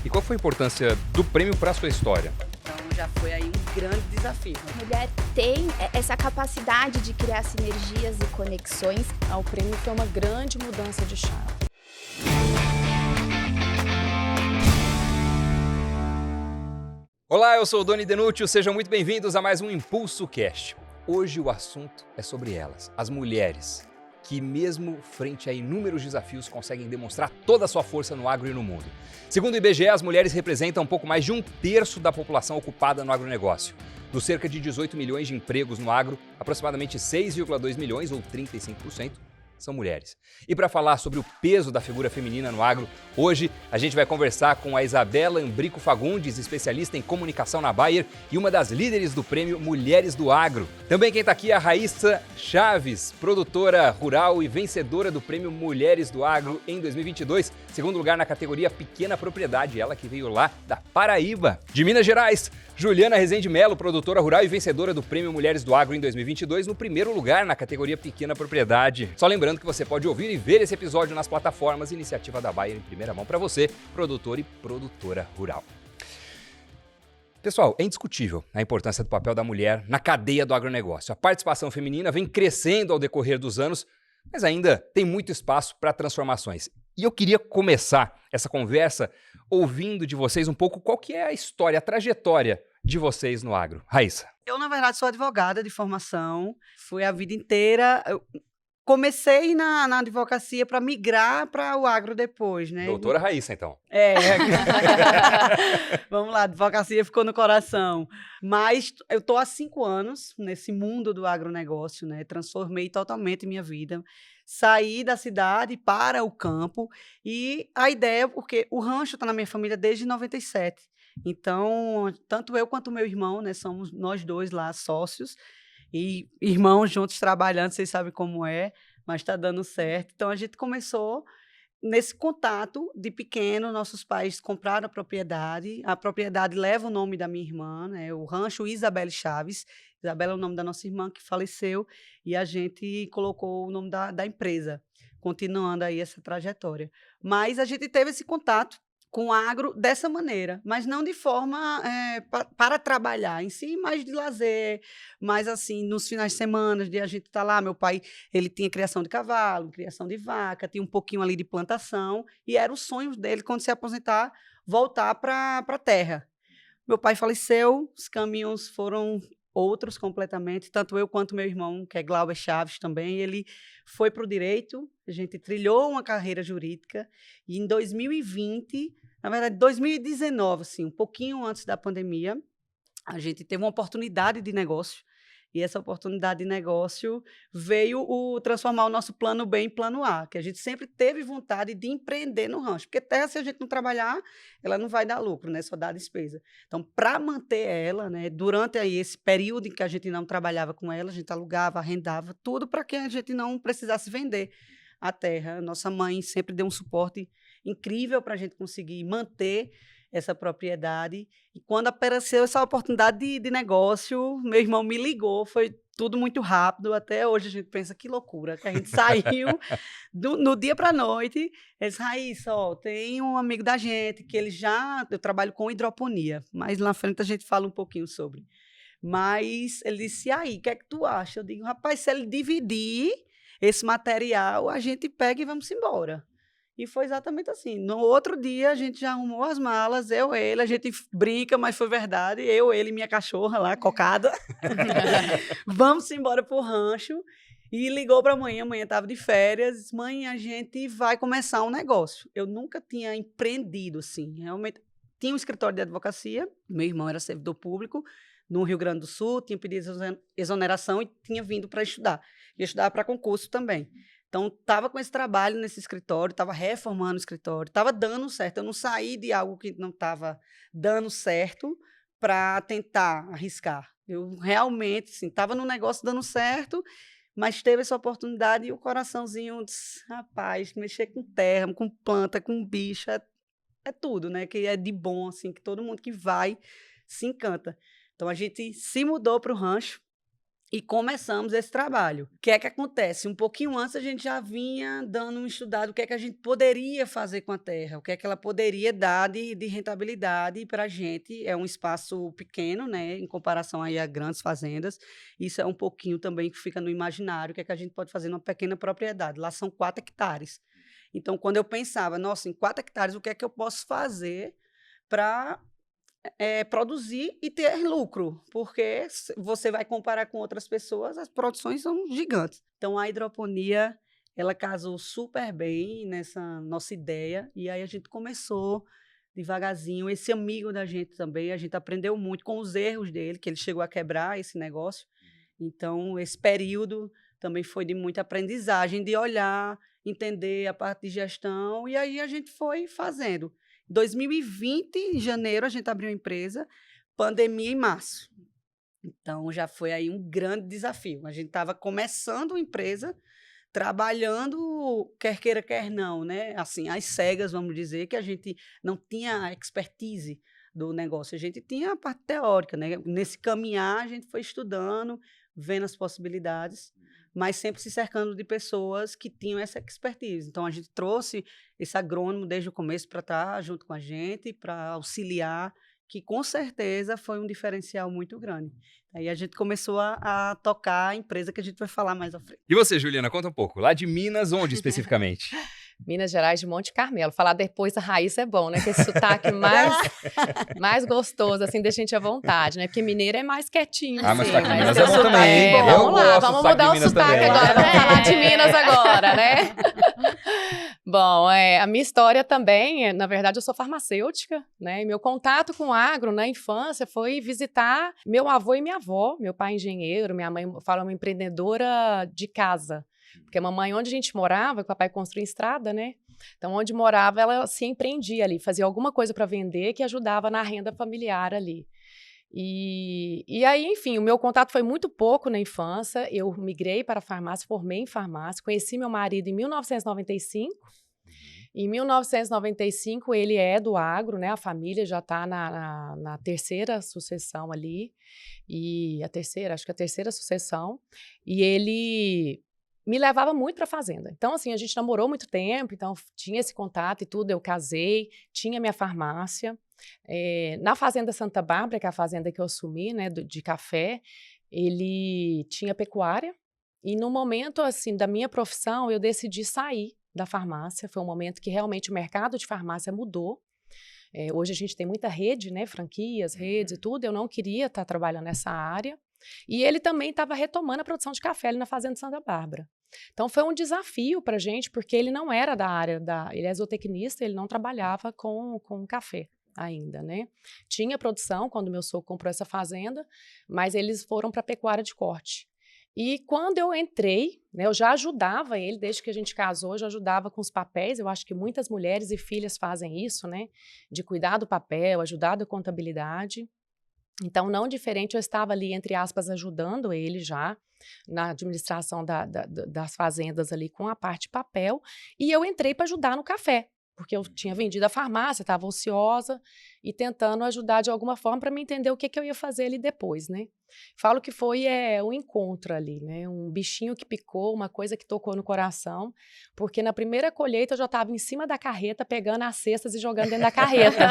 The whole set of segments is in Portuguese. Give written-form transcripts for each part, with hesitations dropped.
E qual foi a importância do prêmio para a sua história? Então já foi aí um grande desafio. A mulher tem essa capacidade de criar sinergias e conexões. O prêmio foi uma grande mudança de chave. Olá, eu sou o Doni Denútil, sejam muito bem-vindos a mais um Impulso Cast. Hoje o assunto é sobre elas, as mulheres, que mesmo frente a inúmeros desafios conseguem demonstrar toda a sua força no agro e no mundo. Segundo o IBGE, as mulheres representam um pouco mais de 1/3 da população ocupada no agronegócio. Dos cerca de 18 milhões de empregos no agro, aproximadamente 6,2 milhões, ou 35%, são mulheres. E para falar sobre o peso da figura feminina no agro, hoje a gente vai conversar com a Isabela Ambrico Fagundes, especialista em comunicação na Bayer e uma das líderes do prêmio Mulheres do Agro. Também quem está aqui é a Raíssa Chaves, produtora rural e vencedora do prêmio Mulheres do Agro em 2022, segundo lugar na categoria Pequena Propriedade, ela que veio lá da Paraíba. De Minas Gerais, Juliana Rezende Melo, produtora rural e vencedora do prêmio Mulheres do Agro em 2022, no primeiro lugar na categoria Pequena Propriedade. Só lembrando que você pode ouvir e ver esse episódio nas plataformas Iniciativa da Bayer em primeira mão para você, produtor e produtora rural. Pessoal, é indiscutível a importância do papel da mulher na cadeia do agronegócio. A participação feminina vem crescendo ao decorrer dos anos, mas ainda tem muito espaço para transformações. E eu queria começar essa conversa ouvindo de vocês um pouco qual que é a história, a trajetória de vocês no agro. Raíssa. Eu, na verdade, sou advogada de formação, fui a vida inteira. Comecei na advocacia para migrar para o agro depois, né? Doutora Raíssa, então. Vamos lá, a advocacia ficou no coração. Mas eu estou há 5 anos nesse mundo do agronegócio, né? Transformei totalmente minha vida. Saí da cidade para o campo e a ideia, porque o rancho está na minha família desde 97. Então, tanto eu quanto meu irmão, né? Somos nós dois lá sócios. E irmãos juntos trabalhando, vocês sabem como é, mas está dando certo. Então, a gente começou nesse contato de pequeno. Nossos pais compraram a propriedade leva o nome da minha irmã, né? O rancho Isabelle Chaves. Isabela é o nome da nossa irmã que faleceu e a gente colocou o nome da empresa, continuando aí essa trajetória. Mas a gente teve esse contato com o agro dessa maneira, mas não de forma para trabalhar em si, mas de lazer, mas assim, nos finais de semana, de a gente estar lá, meu pai, ele tinha criação de cavalo, criação de vaca, tinha um pouquinho ali de plantação, e era o sonho dele, quando se aposentar, voltar para a terra. Meu pai faleceu, os caminhos foram outros completamente, tanto eu quanto meu irmão, que é Glauber Chaves também, ele foi para o direito, a gente trilhou uma carreira jurídica, e em 2020, na verdade, 2019, assim, um pouquinho antes da pandemia, a gente teve uma oportunidade de negócio, e essa oportunidade de negócio veio transformar o nosso plano B em plano A, que a gente sempre teve vontade de empreender no rancho, porque terra, se a gente não trabalhar, ela não vai dar lucro, né? Só dá despesa. Então, para manter ela, né, durante aí esse período em que a gente não trabalhava com ela, a gente alugava, arrendava, tudo para que a gente não precisasse vender a terra. Nossa mãe sempre deu um suporte incrível para a gente conseguir manter essa propriedade. E quando apareceu essa oportunidade de negócio, meu irmão me ligou, foi tudo muito rápido. Até hoje a gente pensa que loucura, que a gente saiu no dia para a noite. Ele disse: Raíssa, tem um amigo da gente que eu trabalho com hidroponia, mas lá na frente a gente fala um pouquinho sobre. Mas ele disse: e aí, o que é que tu acha? Eu digo: rapaz, se ele dividir esse material, a gente pega e vamos embora. E foi exatamente assim. No outro dia, a gente já arrumou as malas, ele, a gente brinca, mas foi verdade, ele e minha cachorra lá, cocada. Vamos embora pro rancho. E ligou para a mãe estava de férias, disse: mãe, a gente vai começar um negócio. Eu nunca tinha empreendido, assim, realmente. Tinha um escritório de advocacia, meu irmão era servidor público, no Rio Grande do Sul, tinha pedido exoneração e tinha vindo para estudar. Ia estudar para concurso também. Então, estava com esse trabalho nesse escritório, estava reformando o escritório, estava dando certo. Eu não saí de algo que não estava dando certo para tentar arriscar. Eu realmente, assim, estava no negócio dando certo, mas teve essa oportunidade e o coraçãozinho disse: rapaz, mexer com terra, com planta, com bicho, é tudo, né? Que é de bom, assim, que todo mundo que vai se encanta. Então, a gente se mudou para o rancho. E começamos esse trabalho. O que é que acontece? Um pouquinho antes a gente já vinha dando um estudado o que é que a gente poderia fazer com a terra, o que é que ela poderia dar de rentabilidade para a gente. É um espaço pequeno, né, em comparação aí a grandes fazendas. Isso é um pouquinho também que fica no imaginário, o que é que a gente pode fazer numa pequena propriedade. Lá são 4 hectares. Então, quando eu pensava, nossa, em 4 hectares, o que é que eu posso fazer para produzir e ter lucro, porque você vai comparar com outras pessoas, as produções são gigantes. Então, a hidroponia, ela casou super bem nessa nossa ideia, e aí a gente começou devagarzinho. Esse amigo da gente também, a gente aprendeu muito com os erros dele, que ele chegou a quebrar esse negócio. Então, esse período também foi de muita aprendizagem, de olhar, entender a parte de gestão, e aí a gente foi fazendo. 2020, em janeiro, a gente abriu a empresa, pandemia em março. Então, já foi aí um grande desafio. A gente estava começando a empresa, trabalhando, quer queira, quer não, né? Assim, às cegas, vamos dizer, que a gente não tinha a expertise do negócio. A gente tinha a parte teórica, né? Nesse caminhar, a gente foi estudando, vendo as possibilidades, mas sempre se cercando de pessoas que tinham essa expertise. Então, a gente trouxe esse agrônomo desde o começo para estar junto com a gente, para auxiliar, que com certeza foi um diferencial muito grande. Aí a gente começou a tocar a empresa que a gente vai falar mais à frente. E você, Juliana, conta um pouco. Lá de Minas, onde especificamente? Minas Gerais de Monte Carmelo. Falar depois da raiz é bom, né? Que esse sotaque mais gostoso, assim, deixa a gente à vontade, né? Porque mineiro é mais quietinho, mas assim. sotaque de Minas tem é bom sotaque também. bom. Eu Vamos lá, gosto do vamos sotaque mudar de o Minas sotaque também. agora. Vamos falar de Minas agora, né? Bom, a minha história também, na verdade, eu sou farmacêutica, né? E meu contato com o agro na infância foi visitar meu avô e minha avó. Meu pai é engenheiro, minha mãe fala uma empreendedora de casa. Porque a mamãe, onde a gente morava, o papai construía estrada, né? Então, onde morava, ela se empreendia ali, fazia alguma coisa para vender que ajudava na renda familiar ali. E aí, enfim, o meu contato foi muito pouco na infância. Eu migrei para a farmácia, formei em farmácia, conheci meu marido em 1995. Em 1995, ele é do agro, né? A família já está na terceira sucessão ali. Acho que a terceira sucessão. E ele me levava muito para a fazenda. Então, assim, a gente namorou muito tempo, então tinha esse contato e tudo. Eu casei, tinha minha farmácia. Na Fazenda Santa Bárbara, que é a fazenda que eu assumi, né, de café, ele tinha pecuária. E no momento, assim, da minha profissão, eu decidi sair da farmácia. Foi um momento que realmente o mercado de farmácia mudou. Hoje a gente tem muita rede, né, franquias, redes e tudo. Eu não queria estar trabalhando nessa área. E ele também estava retomando a produção de café ali na Fazenda Santa Bárbara. Então, foi um desafio para a gente, porque ele não era da área ele é zootecnista, ele não trabalhava com café ainda, né? Tinha produção quando meu sogro comprou essa fazenda, mas eles foram para a pecuária de corte. E quando eu entrei, né, eu já ajudava ele, desde que a gente casou, eu já ajudava com os papéis. Eu acho que muitas mulheres e filhas fazem isso, né? De cuidar do papel, ajudar da contabilidade. Então, não diferente, eu estava ali, entre aspas, ajudando ele já na administração das fazendas ali com a parte de papel, e eu entrei para ajudar no café, porque eu tinha vendido a farmácia, estava ociosa e tentando ajudar de alguma forma para me entender o que eu ia fazer ali depois, né? Falo que foi um encontro ali, né? Um bichinho que picou, uma coisa que tocou no coração, porque na primeira colheita eu já estava em cima da carreta, pegando as cestas e jogando dentro da carreta.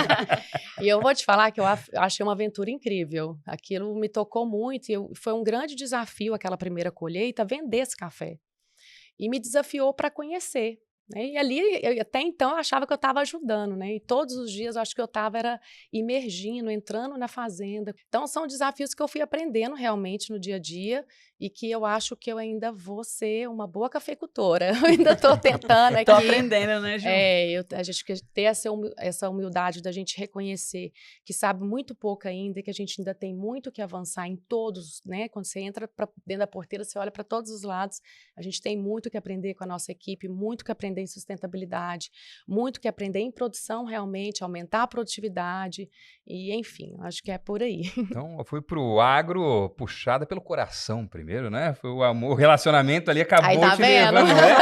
E eu vou te falar que eu achei uma aventura incrível. Aquilo me tocou muito e foi um grande desafio aquela primeira colheita, vender esse café. E me desafiou para conhecer. E ali, até então, eu achava que eu estava ajudando, né? E todos os dias eu acho que eu estava imergindo, entrando na fazenda. Então, são desafios que eu fui aprendendo realmente no dia a dia e que eu acho que eu ainda vou ser uma boa cafeicultora. Eu ainda estou tentando aqui. Estou aprendendo, né, Ju? A gente ter essa humildade da gente reconhecer que sabe muito pouco ainda, que a gente ainda tem muito que avançar em todos, né? Quando você entra dentro da porteira, você olha para todos os lados. A gente tem muito que aprender com a nossa equipe, muito que aprender em sustentabilidade, muito que aprender em produção realmente, aumentar a produtividade e, enfim, acho que é por aí. Então, foi pro agro puxada pelo coração primeiro, né? Foi o amor, o relacionamento ali acabou aí, tá te vendo? levando, né?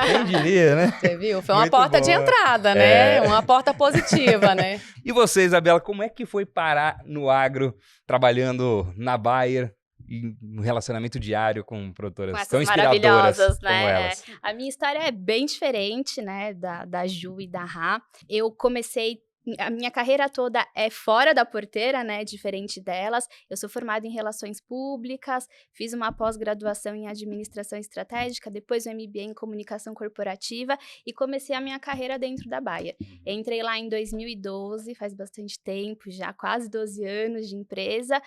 Quem diria, né? Você viu? Foi uma Muito porta bom. de entrada, né? Uma porta positiva, né? E você, Isabela, como é que foi parar no agro, trabalhando na Bayer? um relacionamento diário com produtoras Com essas tão inspiradoras maravilhosas, como né? elas? A minha história é bem diferente, né, da Ju e da Rá. Eu comecei... A minha carreira toda é fora da porteira, né, diferente delas. Eu sou formada em Relações Públicas, fiz uma pós-graduação em Administração Estratégica, depois um MBA em Comunicação Corporativa e comecei a minha carreira dentro da Bayer. Entrei lá em 2012, faz bastante tempo, já quase 12 anos de empresa.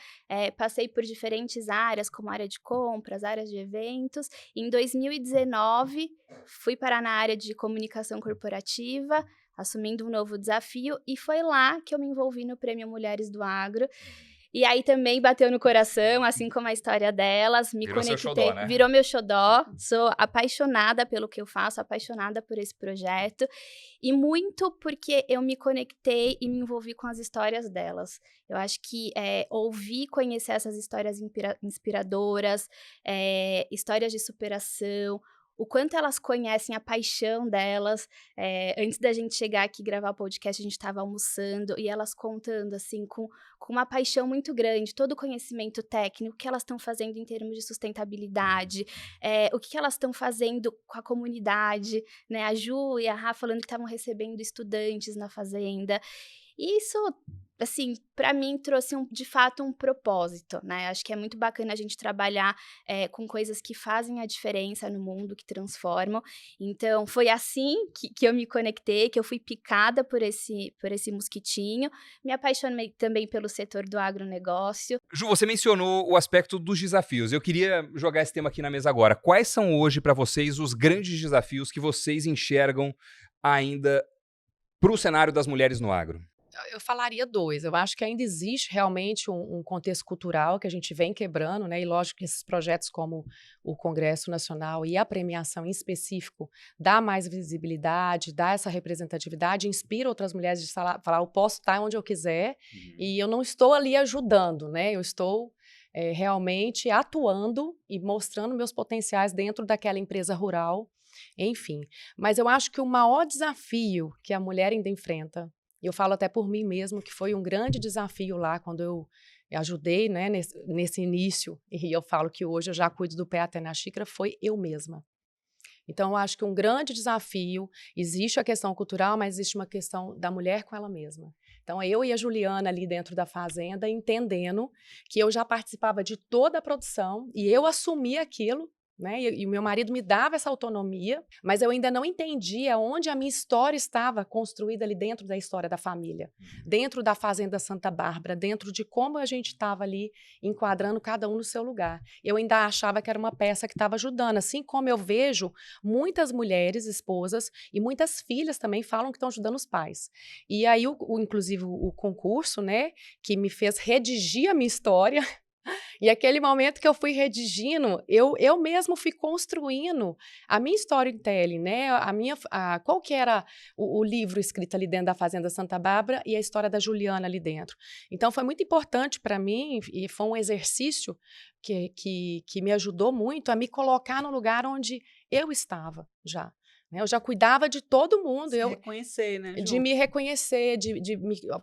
Passei por diferentes áreas, como área de compras, áreas de eventos. Em 2019, fui parar na área de Comunicação Corporativa, assumindo um novo desafio, e foi lá que eu me envolvi no Prêmio Mulheres do Agro. E aí também bateu no coração, assim como a história delas, me Virou seu conectei, xodó, né? virou meu xodó, sou apaixonada pelo que eu faço, apaixonada por esse projeto, e muito porque eu me conectei e me envolvi com as histórias delas. Eu acho que ouvir, conhecer essas histórias inspiradoras, histórias de superação, o quanto elas conhecem a paixão delas. Antes da gente chegar aqui e gravar o podcast, a gente estava almoçando e elas contando, assim, com uma paixão muito grande, todo o conhecimento técnico, o que elas estão fazendo em termos de sustentabilidade, o que elas estão fazendo com a comunidade, né? A Ju e a Rá falando que estavam recebendo estudantes na fazenda. E isso, assim, para mim trouxe de fato um propósito, né? Acho que é muito bacana a gente trabalhar com coisas que fazem a diferença no mundo, que transformam. Então, foi assim que eu me conectei, que eu fui picada por esse mosquitinho. Me apaixonei também pelo setor do agronegócio. Ju, você mencionou o aspecto dos desafios. Eu queria jogar esse tema aqui na mesa agora. Quais são hoje para vocês os grandes desafios que vocês enxergam ainda para o cenário das mulheres no agro? Eu falaria dois. Eu acho que ainda existe realmente um contexto cultural que a gente vem quebrando, né? E lógico que esses projetos como o Congresso Nacional e a premiação em específico dá mais visibilidade, dá essa representatividade, inspira outras mulheres de falar, eu posso estar onde eu quiser e eu não estou ali ajudando, né? Eu estou realmente atuando e mostrando meus potenciais dentro daquela empresa rural, enfim. Mas eu acho que o maior desafio que a mulher ainda enfrenta, e eu falo até por mim mesmo, que foi um grande desafio lá quando eu ajudei, né, nesse início, e eu falo que hoje eu já cuido do pé até na xícara, foi eu mesma. Então, eu acho que um grande desafio, existe a questão cultural, mas existe uma questão da mulher com ela mesma. Então, eu e a Juliana ali dentro da fazenda, entendendo que eu já participava de toda a produção e eu assumi aquilo, né? E o meu marido me dava essa autonomia, mas eu ainda não entendia onde a minha história estava construída ali dentro da história da família, dentro da Fazenda Santa Bárbara, dentro de como a gente estava ali enquadrando cada um no seu lugar. Eu ainda achava que era uma peça que estava ajudando, assim como eu vejo muitas mulheres, esposas e muitas filhas também falam que estão ajudando os pais. E aí, inclusive, o concurso, né, que me fez redigir a minha história. E aquele momento que eu fui redigindo, eu mesmo fui construindo a minha storytelling, né? Qual que era o livro escrito ali dentro da Fazenda Santa Bárbara e a história da Juliana ali dentro. Então, foi muito importante para mim e foi um exercício que me ajudou muito a me colocar no lugar onde eu estava já. Eu já cuidava de todo mundo. Reconhecer, né, Ju? De me reconhecer,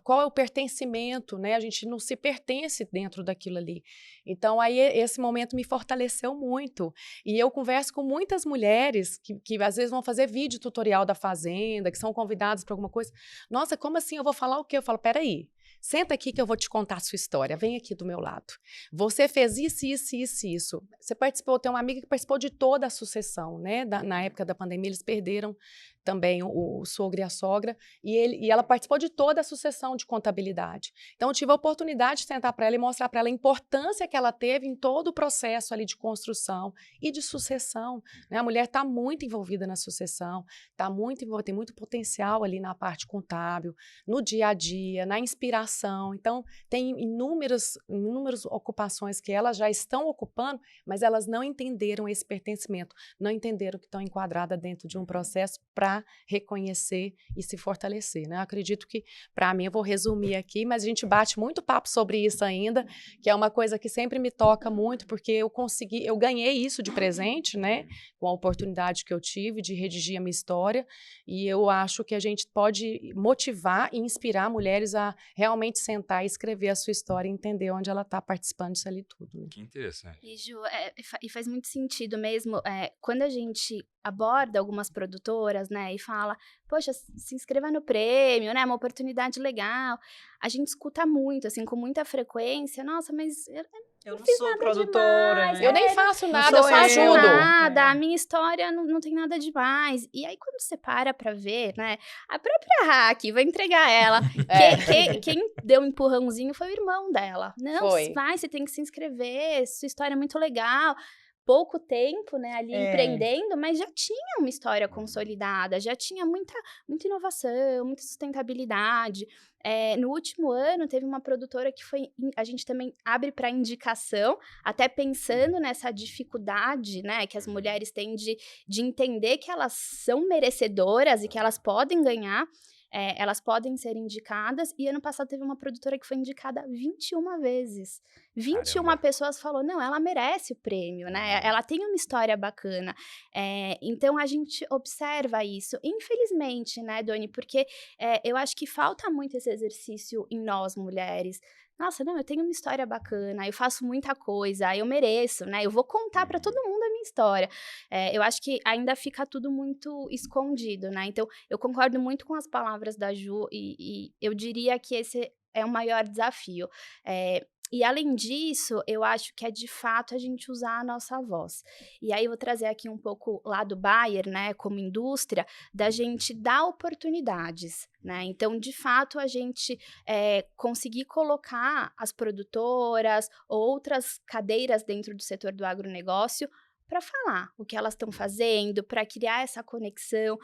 qual é o pertencimento, né? A gente não se pertence dentro daquilo ali. Então, aí, esse momento me fortaleceu muito. E eu converso com muitas mulheres que às vezes vão fazer vídeo tutorial da fazenda, que são convidadas para alguma coisa. Nossa, como assim? Eu vou falar o quê? Eu falo, peraí. Senta aqui que eu vou te contar a sua história. Vem aqui do meu lado. Você fez isso, isso, isso, isso. Você participou, tem uma amiga que participou de toda a sucessão, né? Na época da pandemia, eles perderam também o sogro e a sogra, e ela participou de toda a sucessão de contabilidade. Então, eu tive a oportunidade de sentar para ela e mostrar para ela a importância que ela teve em todo o processo ali de construção e de sucessão, né? A mulher está muito envolvida na sucessão, está muito envolvida, tem muito potencial ali na parte contábil, no dia a dia, na inspiração. Então, tem inúmeras ocupações que elas já estão ocupando, mas elas não entenderam esse pertencimento, não entenderam que estão enquadradas dentro de um processo para valorizar, reconhecer e se fortalecer, né? Eu acredito que, para mim, eu vou resumir aqui, mas a gente bate muito papo sobre isso ainda, que é uma coisa que sempre me toca muito, porque eu ganhei isso de presente, né? Com a oportunidade que eu tive de redigir a minha história, e eu acho que a gente pode motivar e inspirar mulheres a realmente sentar e escrever a sua história e entender onde ela está participando disso ali tudo. Né? Que interessante. E, Ju, e faz muito sentido mesmo, quando a gente aborda algumas produtoras, né, e fala, poxa, se inscreva no prêmio, né, uma oportunidade legal, a gente escuta muito, assim, com muita frequência, nossa, mas Eu não fiz sou nada produtora, demais, né? Eu nem faço Não nada, eu sou só eu. ajudo. nada, É. a minha história não tem nada demais. E aí, quando você para pra ver, né, a própria Hack, vou entregar ela, quem deu um empurrãozinho foi o irmão dela. Não, Foi. vai, você tem que se inscrever, sua história é muito legal. Pouco tempo, né, ali empreendendo, mas já tinha uma história consolidada, já tinha muita inovação, muita sustentabilidade. No último ano, teve uma produtora que a gente também abre para indicação, até pensando nessa dificuldade, né, que as mulheres têm de entender que elas são merecedoras e que elas podem ganhar. Elas podem ser indicadas, e ano passado teve uma produtora que foi indicada 21 vezes. 21 Caramba. pessoas falou, não, ela merece o prêmio, né? Ela tem uma história bacana. Então, a gente observa isso. Infelizmente, né, Doni? Porque eu acho que falta muito esse exercício em nós, mulheres. Nossa, não, eu tenho uma história bacana, eu faço muita coisa, eu mereço, né? Eu vou contar para todo mundo a minha história. Eu acho que ainda fica tudo muito escondido, né? Então, eu concordo muito com as palavras da Ju e eu diria que esse é o maior desafio. E além disso, eu acho que é de fato a gente usar a nossa voz. E aí eu vou trazer aqui um pouco lá do Bayer, né, como indústria, da gente dar oportunidades, né? Então, de fato, a gente conseguir colocar as produtoras, outras cadeiras dentro do setor do agronegócio para falar o que elas estão fazendo, para criar essa conexão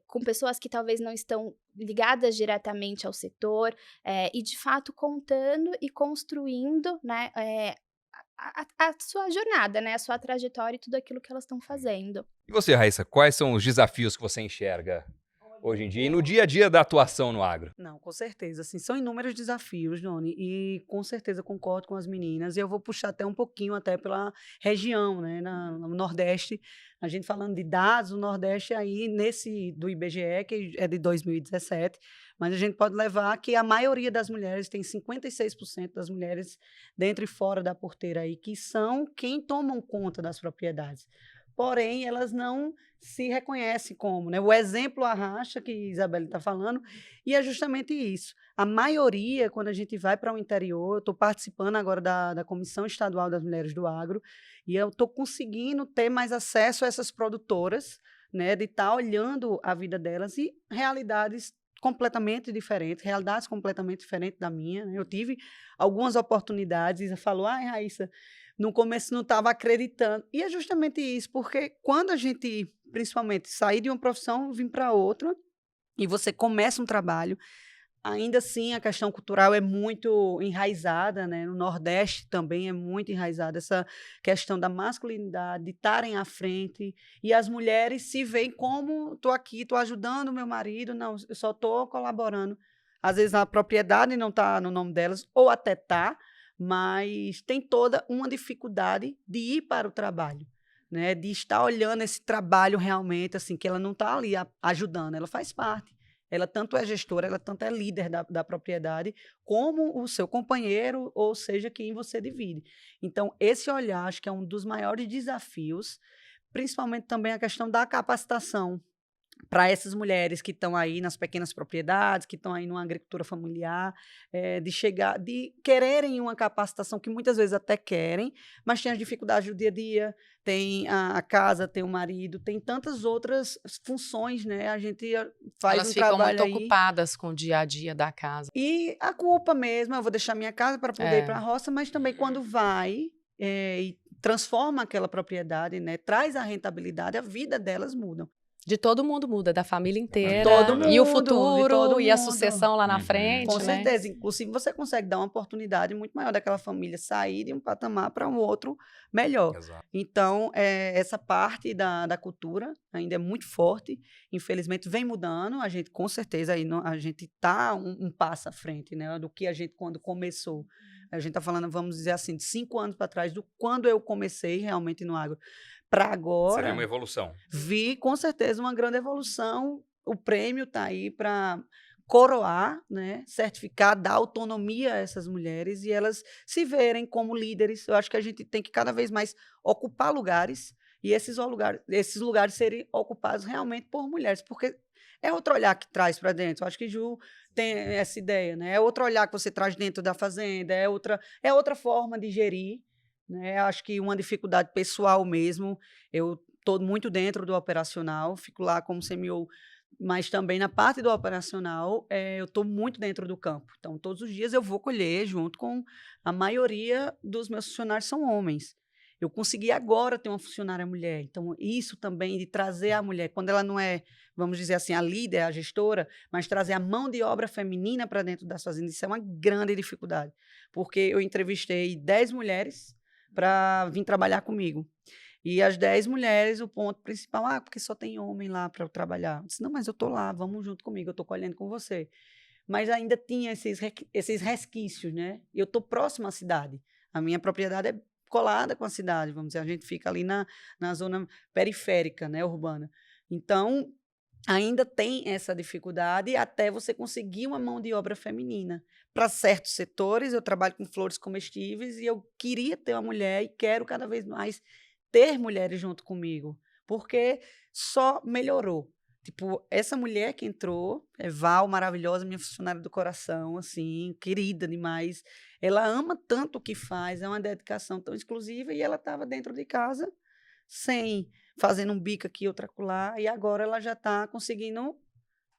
com pessoas que talvez não estão ligadas diretamente ao setor, e de fato contando e construindo, né, a sua jornada, né, a sua trajetória e tudo aquilo que elas estão fazendo. E você, Raíssa, quais são os desafios que você enxerga hoje em dia e no dia a dia da atuação no agro? Não, com certeza. Assim, são inúmeros desafios, Johnny, e com certeza concordo com as meninas. E eu vou puxar até um pouquinho até pela região, né? No Nordeste, a gente falando de dados, o Nordeste aí, nesse do IBGE, que é de 2017, mas a gente pode levar que a maioria das mulheres, tem 56% das mulheres dentro e fora da porteira aí, que são quem tomam conta das propriedades. Porém, elas não se reconhecem como, né? O exemplo arrasta, que Isabelle está falando, e é justamente isso. A maioria, quando a gente vai para o interior, eu estou participando agora da Comissão Estadual das Mulheres do Agro, e eu estou conseguindo ter mais acesso a essas produtoras, né? De estar olhando a vida delas e realidades completamente diferentes, realidades completamente diferentes da minha. Né? Eu tive algumas oportunidades, e falou, Raíssa, no começo não estava acreditando. E é justamente isso, porque quando a gente, principalmente, sair de uma profissão, vir para outra, e você começa um trabalho, ainda assim a questão cultural é muito enraizada, né? No Nordeste também é muito enraizada essa questão da masculinidade, de estarem à frente, e as mulheres se veem como, estou aqui, estou ajudando o meu marido, não, eu só estou colaborando. Às vezes a propriedade não está no nome delas, ou até está, mas tem toda uma dificuldade de ir para o trabalho, né? De estar olhando esse trabalho realmente, assim, que ela não está ali ajudando, ela faz parte. Ela tanto é gestora, ela tanto é líder da propriedade, como o seu companheiro, ou seja, quem você divide. Então, esse olhar, acho que é um dos maiores desafios, principalmente também a questão da capacitação, para essas mulheres que estão aí nas pequenas propriedades, que estão aí numa agricultura familiar, de quererem uma capacitação, que muitas vezes até querem, mas tem as dificuldades do dia a dia, tem a casa, tem o marido, tem tantas outras funções, né? A gente faz Elas um ficam trabalho muito aí, ocupadas com o dia a dia da casa. e a culpa mesmo, eu vou deixar minha casa para poder ir para a roça, mas também quando vai e transforma aquela propriedade, né? Traz a rentabilidade, a vida delas muda. De todo mundo muda, da família inteira. Todo mundo, e o de futuro, todo e a mundo. sucessão lá na Uhum. frente, Com né? certeza. Inclusive, você consegue dar uma oportunidade muito maior daquela família sair de um patamar para um outro melhor. Exato. Então, essa parte da cultura ainda é muito forte. Infelizmente, vem mudando. A gente, com certeza, aí a gente está um passo à frente, né, do que a gente quando começou. A gente está falando, vamos dizer assim, de 5 anos para trás, do quando eu comecei realmente no agro. Para Você agora, viu uma evolução. vi com certeza uma grande evolução. O prêmio está aí para coroar, né, certificar, dar autonomia a essas mulheres e elas se verem como líderes. Eu acho que a gente tem que cada vez mais ocupar lugares e esses lugares serem ocupados realmente por mulheres, porque é outro olhar que traz para dentro. Eu acho que Ju tem essa ideia, né? É outro olhar que você traz dentro da fazenda, é outra forma de gerir, né? Acho que uma dificuldade pessoal mesmo. Eu estou muito dentro do operacional, fico lá como CMO, mas também na parte do operacional, eu estou muito dentro do campo. Então, todos os dias eu vou colher junto com a maioria dos meus funcionários são homens. Eu consegui agora ter uma funcionária mulher. Então, isso também de trazer a mulher, quando ela não é, vamos dizer assim, a líder, a gestora, mas trazer a mão de obra feminina para dentro das fazendas, isso é uma grande dificuldade. Porque eu entrevistei 10 mulheres para vir trabalhar comigo. E as 10 mulheres, o ponto principal, porque só tem homem lá para eu trabalhar. Eu disse, não, mas eu estou lá, vamos junto comigo, eu estou colhendo com você. Mas ainda tinha esses resquícios, né? Eu estou próximo à cidade. A minha propriedade é colada com a cidade, vamos dizer, a gente fica ali na zona periférica, né, urbana. Então, ainda tem essa dificuldade até você conseguir uma mão de obra feminina. Para certos setores, eu trabalho com flores comestíveis e eu queria ter uma mulher e quero cada vez mais ter mulheres junto comigo, porque só melhorou. Tipo, essa mulher que entrou, Val, maravilhosa, minha funcionária do coração, assim, querida demais. Ela ama tanto o que faz, é uma dedicação tão exclusiva e ela estava dentro de casa, fazendo um bico aqui, outro acolá, e agora ela já está conseguindo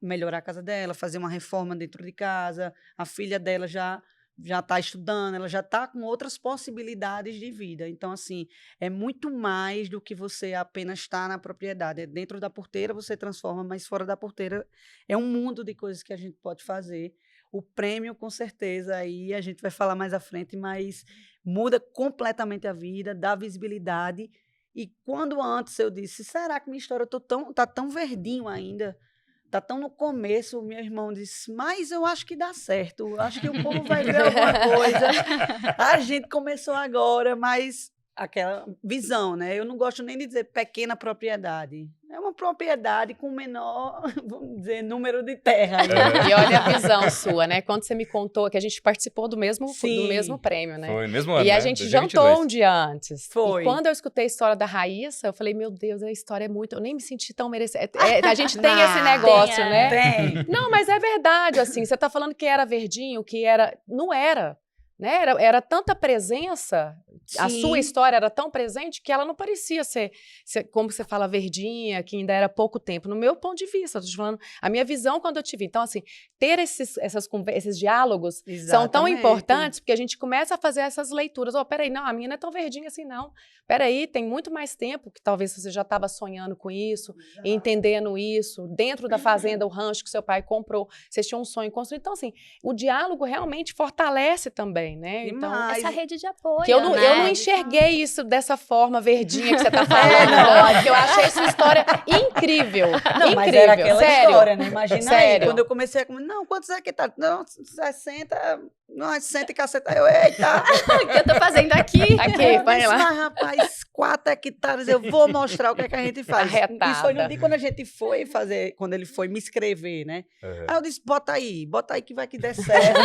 melhorar a casa dela, fazer uma reforma dentro de casa, a filha dela já está estudando, ela já está com outras possibilidades de vida. Então, assim, é muito mais do que você apenas estar na propriedade. Dentro da porteira você transforma, mas fora da porteira é um mundo de coisas que a gente pode fazer. O prêmio, com certeza, aí a gente vai falar mais à frente, mas muda completamente a vida, dá visibilidade. E quando antes eu disse, será que minha história está tão verdinho ainda? Está tão no começo, o meu irmão disse, mas eu acho que dá certo, eu acho que o povo vai ver alguma coisa. A gente começou agora, mas aquela visão, né? Eu não gosto nem de dizer pequena propriedade. É uma propriedade com menor, vamos dizer, número de terra. E olha a visão sua, né? Quando você me contou que a gente participou do mesmo prêmio, né? Foi, mesmo ano, E a né? gente 2022. jantou um dia antes. Foi. E quando eu escutei a história da Raíssa, eu falei, meu Deus, a história é muito... Eu nem me senti tão merecida. A gente tem esse negócio, né? Tem. Não, mas é verdade, assim. Você tá falando que era verdinho, que era... Não era. Né? Era tanta presença, a Sim. sua história era tão presente que ela não parecia ser, como você fala, verdinha, que ainda era pouco tempo. No meu ponto de vista, eu tô te falando, a minha visão quando eu te vi. Então, assim, ter esses diálogos são tão Exatamente. importantes porque a gente começa a fazer essas leituras. Peraí, não, a minha não é tão verdinha assim, não. Peraí, tem muito mais tempo que talvez você já estava sonhando com isso, entendendo isso, dentro da fazenda, o rancho que seu pai comprou, vocês tinham um sonho construído. Então, assim, o diálogo realmente fortalece também. Né? Então, essa rede de apoio. que eu não enxerguei isso dessa forma verdinha que você tá falando, porque eu achei sua história incrível. Não, incrível, mas era aquela sério. história, né? Imagina Sério. aí, quando eu comecei a comer, não, quantos hectares? Não, 60, não, 60 e caceta. Eu, eita! O que eu tô fazendo aqui? Aqui, vai lá. Mas, rapaz, 4 hectares, eu vou mostrar o que é que a gente faz. Arretada. Isso foi no dia quando a gente foi fazer, quando ele foi me inscrever, né? Uhum. Aí eu disse, bota aí que vai que der certo.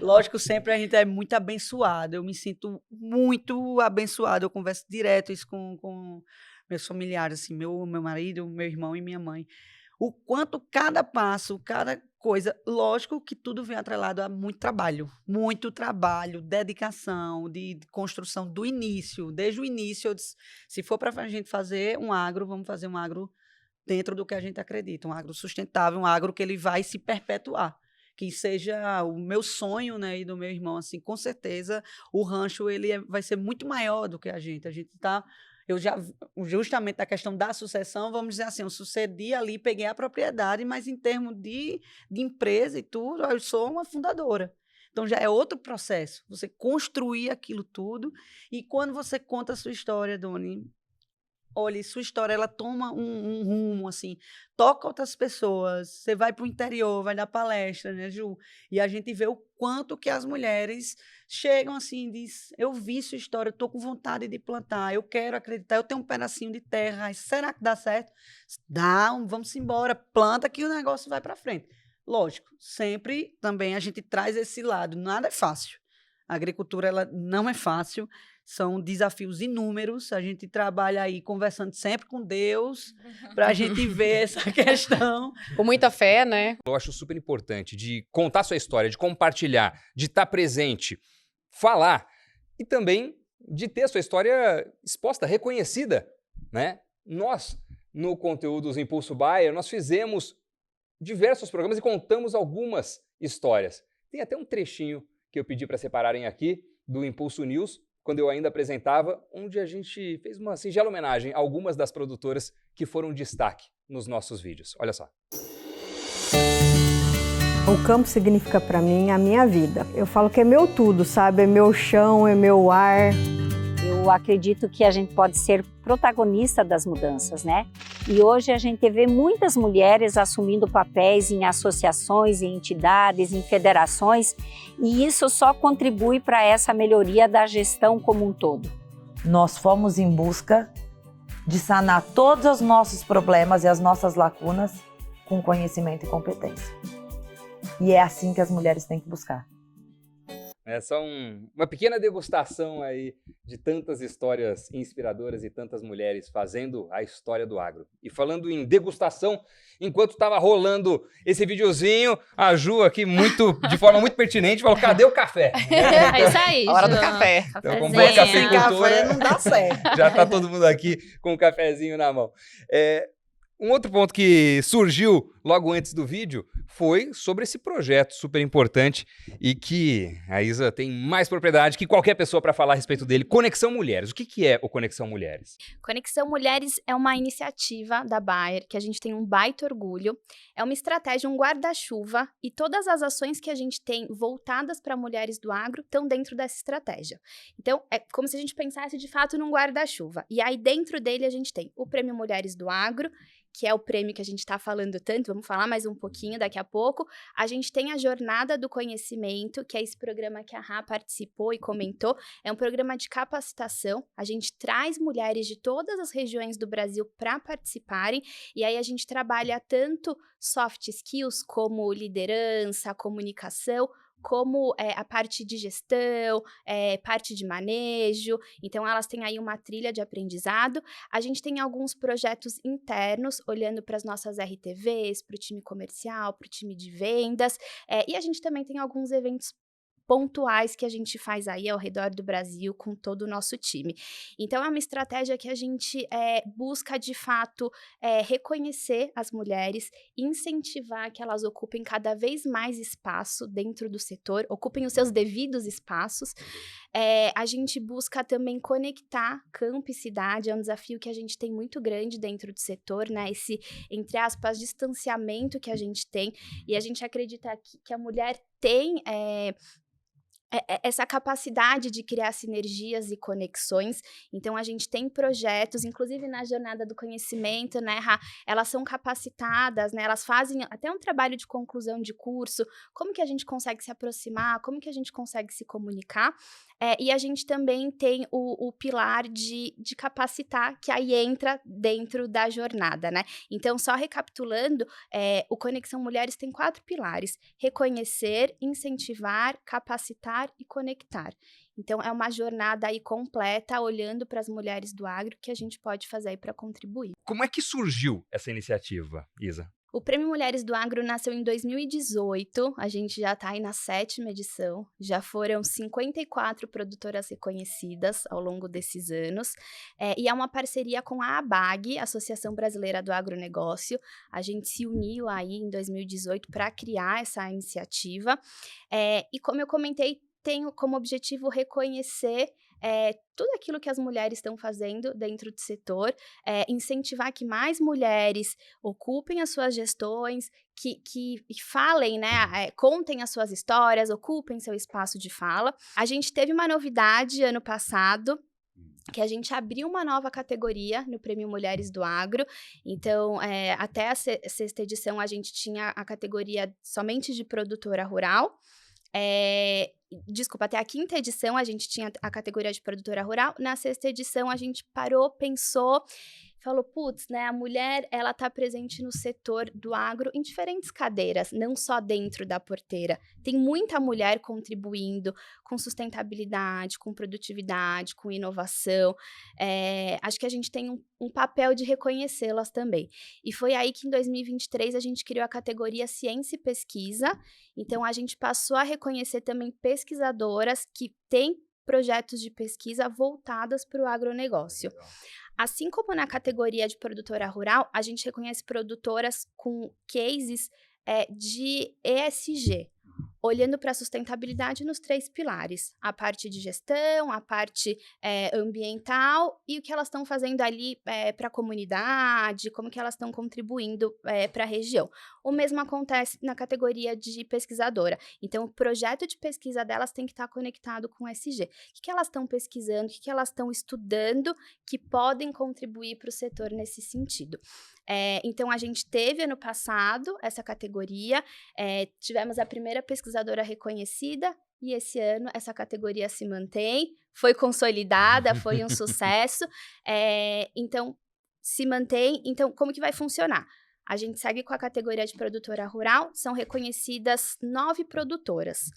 Lógico, sempre a gente é muito abençoado. Eu me sinto muito abençoado. Eu converso direto isso com meus familiares, assim, meu marido, meu irmão e minha mãe. O quanto cada passo, cada coisa, lógico que tudo vem atrelado a muito trabalho, dedicação, de construção do início. Desde o início, eu disse, se for para a gente fazer um agro, vamos fazer um agro dentro do que a gente acredita, um agro sustentável, um agro que ele vai se perpetuar. Que seja o meu sonho, né, e do meu irmão, assim, com certeza o rancho vai ser muito maior do que a gente está... Eu já, justamente a questão da sucessão, vamos dizer assim, eu sucedi ali, peguei a propriedade, mas em termos de empresa e tudo, eu sou uma fundadora. Então, já é outro processo, você construir aquilo tudo. E quando você conta a sua história, Doni, olha, sua história, ela toma um rumo, assim, toca outras pessoas, você vai para o interior, vai dar palestra, né, Ju? E a gente vê o quanto que as mulheres chegam assim, diz, eu vi sua história, eu estou com vontade de plantar, eu quero acreditar, eu tenho um pedacinho de terra, será que dá certo? Dá, vamos embora, planta que o negócio vai para frente. Lógico, sempre também a gente traz esse lado, nada é fácil. A agricultura, ela não é fácil, são desafios inúmeros, a gente trabalha aí conversando sempre com Deus, para a gente ver essa questão. Com muita fé, né? Eu acho super importante de contar sua história, de compartilhar, de estar presente, falar e também de ter sua história exposta, reconhecida, né? Nós, no Conteúdos Impulso Bayer, nós fizemos diversos programas e contamos algumas histórias. Tem até um trechinho que eu pedi para separarem aqui do Impulso News, quando eu ainda apresentava, onde a gente fez uma singela homenagem a algumas das produtoras que foram destaque nos nossos vídeos. Olha só. O campo significa para mim a minha vida. Eu falo que é meu tudo, sabe? É meu chão, é meu ar. Eu acredito que a gente pode ser protagonista das mudanças, né? E hoje a gente vê muitas mulheres assumindo papéis em associações, em entidades, em federações, e isso só contribui para essa melhoria da gestão como um todo. Nós fomos em busca de sanar todos os nossos problemas e as nossas lacunas com conhecimento e competência. E é assim que as mulheres têm que buscar. É só uma pequena degustação aí de tantas histórias inspiradoras e tantas mulheres fazendo a história do agro. E falando em degustação, enquanto estava rolando esse videozinho, a Ju aqui de forma muito pertinente falou, cadê o café? É isso aí, Hora do Ju. café. Então, como Cafezinho. boa cafeicultora, Café não dá certo. já está todo mundo aqui com o cafezinho na mão. Um outro ponto que surgiu logo antes do vídeo foi sobre esse projeto super importante e que a Isa tem mais propriedade que qualquer pessoa para falar a respeito dele. Conexão Mulheres. O que é o Conexão Mulheres? Conexão Mulheres é uma iniciativa da Bayer que a gente tem um baita orgulho. É uma estratégia, um guarda-chuva e todas as ações que a gente tem voltadas para mulheres do agro estão dentro dessa estratégia. Então, é como se a gente pensasse de fato num guarda-chuva. E aí dentro dele a gente tem o Prêmio Mulheres do Agro, que é o prêmio que a gente está falando tanto, vamos falar mais um pouquinho daqui a pouco. A gente tem a Jornada do Conhecimento, que é esse programa que a Rá participou e comentou. É um programa de capacitação. A gente traz mulheres de todas as regiões do Brasil para participarem, e aí a gente trabalha tanto soft skills como liderança, comunicação, como a parte de gestão, parte de manejo. Então, elas têm aí uma trilha de aprendizado. A gente tem alguns projetos internos, olhando para as nossas RTVs, para o time comercial, para o time de vendas. E a gente também tem alguns eventos pontuais que a gente faz aí ao redor do Brasil com todo o nosso time. Então, é uma estratégia que a gente busca, de fato, reconhecer as mulheres, incentivar que elas ocupem cada vez mais espaço dentro do setor, ocupem os seus devidos espaços. A gente busca também conectar campo e cidade, é um desafio que a gente tem muito grande dentro do setor, né? Esse, entre aspas, distanciamento que a gente tem, e a gente acredita que a mulher tem essa capacidade de criar sinergias e conexões. Então, a gente tem projetos, inclusive na Jornada do Conhecimento, né, Rá? Elas são capacitadas, né? Elas fazem até um trabalho de conclusão de curso, como que a gente consegue se aproximar, como que a gente consegue se comunicar. E a gente também tem o pilar de capacitar, que aí entra dentro da jornada, né? Então, só recapitulando, o Conexão Mulheres tem 4 pilares: reconhecer, incentivar, capacitar e conectar. Então, é uma jornada aí completa, olhando para as mulheres do agro, que a gente pode fazer aí para contribuir. Como é que surgiu essa iniciativa, Isa? O Prêmio Mulheres do Agro nasceu em 2018, a gente já está aí na 7ª edição, já foram 54 produtoras reconhecidas ao longo desses anos, e é uma parceria com a ABAG, Associação Brasileira do Agronegócio. A gente se uniu aí em 2018 para criar essa iniciativa, e como eu comentei, tenho como objetivo reconhecer tudo aquilo que as mulheres estão fazendo dentro do setor, incentivar que mais mulheres ocupem as suas gestões, que falem, né, contem as suas histórias, ocupem seu espaço de fala. A gente teve uma novidade ano passado, que a gente abriu uma nova categoria no Prêmio Mulheres do Agro. Então, até a sexta edição, a gente tinha a categoria somente de produtora rural. Desculpa, até a quinta edição a gente tinha a categoria de produtora rural. Na sexta edição, a gente parou, pensou, falou, putz, né, a mulher, ela tá presente no setor do agro em diferentes cadeiras, não só dentro da porteira. Tem muita mulher contribuindo com sustentabilidade, com produtividade, com inovação. Acho que a gente tem um papel de reconhecê-las também. E foi aí que em 2023 a gente criou a categoria Ciência e Pesquisa. Então, a gente passou a reconhecer também pesquisadoras que têm projetos de pesquisa voltadas para o agronegócio. Assim como na categoria de produtora rural, a gente reconhece produtoras com cases de ESG, olhando para a sustentabilidade nos 3 pilares. A parte de gestão, a parte ambiental e o que elas estão fazendo ali para a comunidade, como que elas estão contribuindo para a região. O mesmo acontece na categoria de pesquisadora. Então, o projeto de pesquisa delas tem que estar conectado com o ESG. O que elas estão pesquisando, o que elas estão estudando que podem contribuir para o setor nesse sentido. Então, a gente teve ano passado essa categoria, tivemos a primeira pesquisadora reconhecida e esse ano essa categoria se mantém, foi consolidada, foi um sucesso, então se mantém. Então, como que vai funcionar? A gente segue com a categoria de produtora rural, são reconhecidas 9 produtoras.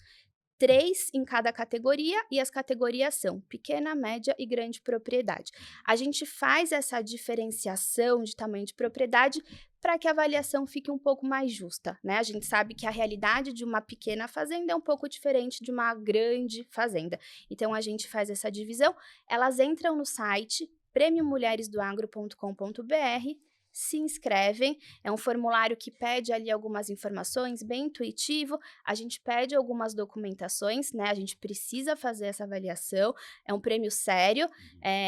3 em cada categoria, e as categorias são pequena, média e grande propriedade. A gente faz essa diferenciação de tamanho de propriedade para que a avaliação fique um pouco mais justa, né? A gente sabe que a realidade de uma pequena fazenda é um pouco diferente de uma grande fazenda. Então, a gente faz essa divisão. Elas entram no site premiomulheresdoagro.com.br, se inscrevem, é um formulário que pede ali algumas informações, bem intuitivo, a gente pede algumas documentações, né, a gente precisa fazer essa avaliação, é um prêmio sério,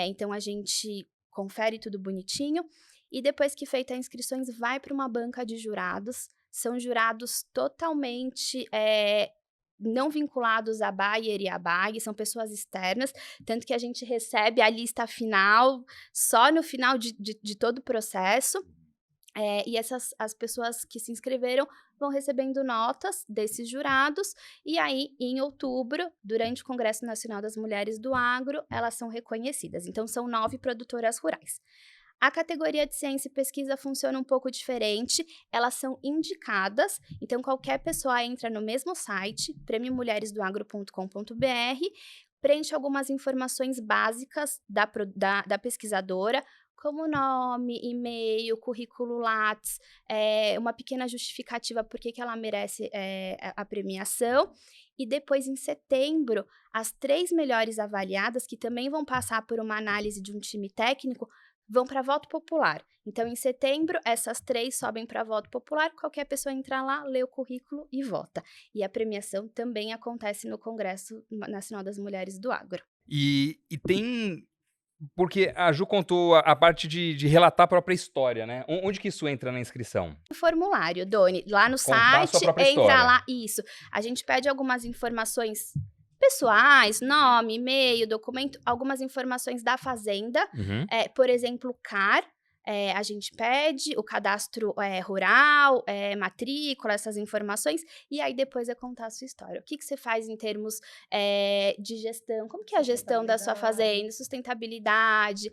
então a gente confere tudo bonitinho, e depois que feita a inscrições, vai para uma banca de jurados, são jurados totalmente não vinculados à Bayer e à BAG, são pessoas externas, tanto que a gente recebe a lista final só no final de todo o processo, e as pessoas que se inscreveram vão recebendo notas desses jurados, e aí, em outubro, durante o Congresso Nacional das Mulheres do Agro, elas são reconhecidas. Então, são 9 produtoras rurais. A categoria de ciência e pesquisa funciona um pouco diferente, elas são indicadas, então qualquer pessoa entra no mesmo site, premiomulheresdoagro.com.br, preenche algumas informações básicas da pesquisadora, como nome, e-mail, currículo Lattes, uma pequena justificativa por que ela merece a premiação. E depois, em setembro, as 3 melhores avaliadas, que também vão passar por uma análise de um time técnico, vão para voto popular. Então, em setembro, essas 3 sobem para voto popular, qualquer pessoa entra lá, lê o currículo e vota. E a premiação também acontece no Congresso Nacional das Mulheres do Agro. E tem... Porque a Ju contou a parte de relatar a própria história, né? Onde que isso entra na inscrição? O formulário, Doni, lá no Contar a sua site, própria entra história. lá, isso. A gente pede algumas informações pessoais, nome, e-mail, documento, algumas informações da fazenda, por exemplo, CAR, a gente pede o cadastro rural, matrícula, essas informações, e aí depois é contar a sua história. O que você faz em termos de gestão? Como que é a gestão da sua fazenda? Sustentabilidade.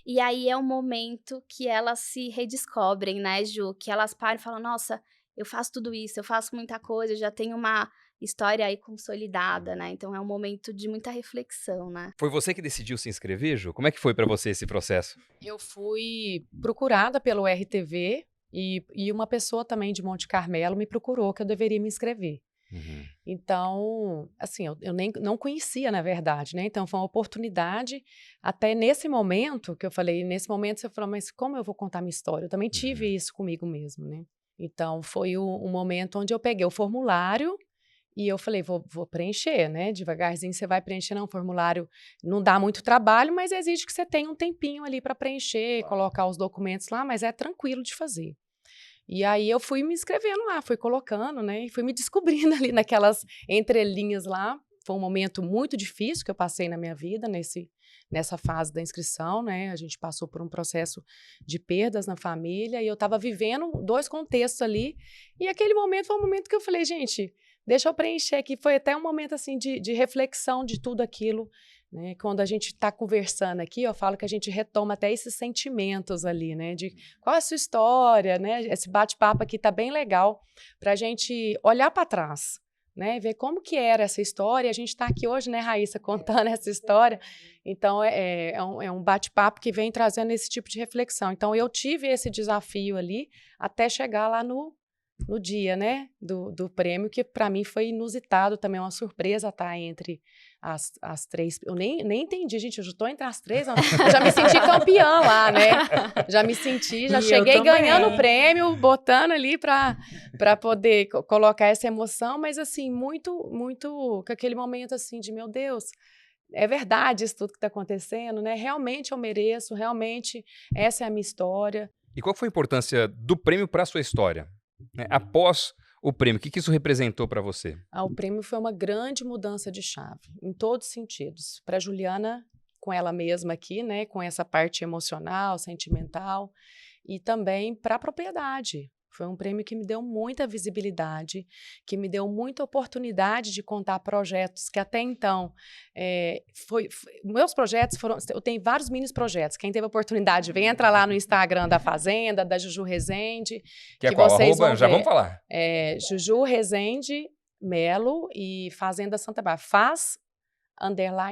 E aí é um momento que elas se redescobrem, né, Ju? Que elas param e falam, nossa, eu faço tudo isso, eu faço muita coisa, eu já tenho uma história aí consolidada, né? Então é um momento de muita reflexão, né? Foi você que decidiu se inscrever, Ju? Como é que foi pra você esse processo? Eu fui procurada pelo RTV e uma pessoa também de Monte Carmelo me procurou que eu deveria me inscrever. Então, assim, eu nem não conhecia, na verdade, né? Então, foi uma oportunidade, até nesse momento, que eu falei, nesse momento você falou, mas como eu vou contar minha história? Eu também tive isso comigo mesmo, né? Então, foi um momento onde eu peguei o formulário E eu falei, vou preencher, né? Devagarzinho você vai preencher, um formulário não dá muito trabalho, mas exige que você tenha um tempinho ali para preencher, colocar os documentos lá, mas é tranquilo de fazer. E aí eu fui me inscrevendo lá, fui colocando, né? E fui me descobrindo ali naquelas entrelinhas lá. Foi um momento muito difícil que eu passei na minha vida nessa fase da inscrição, né? A gente passou por um processo de perdas na família e eu estava vivendo 2 contextos ali. E aquele momento foi um momento que eu falei, gente, deixa eu preencher aqui. Foi até um momento assim de reflexão de tudo aquilo, né? Quando a gente está conversando aqui, eu falo que a gente retoma até esses sentimentos ali, né? De qual é a sua história, né? Esse bate-papo aqui tá bem legal para a gente olhar para trás, né? Ver como que era essa história. A gente está aqui hoje, né, Raíssa, contando essa história. Então, é um bate-papo que vem trazendo esse tipo de reflexão. Então, eu tive esse desafio ali até chegar lá no dia, né, do prêmio, que para mim foi inusitado também, uma surpresa estar entre as 3. Eu nem entendi, gente, eu já estou entre as 3, eu já me senti campeã lá, né? Já me senti, já cheguei ganhando o prêmio, botando ali para poder colocar essa emoção, mas assim, muito, muito, com aquele momento assim de, meu Deus, é verdade isso tudo que está acontecendo, né? Realmente eu mereço, realmente essa é a minha história. E qual foi a importância do prêmio para a sua história? Após o prêmio, o que isso representou para você? O prêmio foi uma grande mudança de chave, em todos os sentidos. Para a Juliana, com ela mesma aqui, né, com essa parte emocional, sentimental, e também para a propriedade. Foi um prêmio que me deu muita visibilidade, que me deu muita oportunidade de contar projetos que até então... meus projetos foram... Eu tenho vários mini projetos. Quem teve a oportunidade, vem entrar lá no Instagram da Fazenda, da Juju Rezende. Que é qual? Vocês Arroba, já vamos falar. Juju Rezende Melo e Fazenda Santa Bárbara.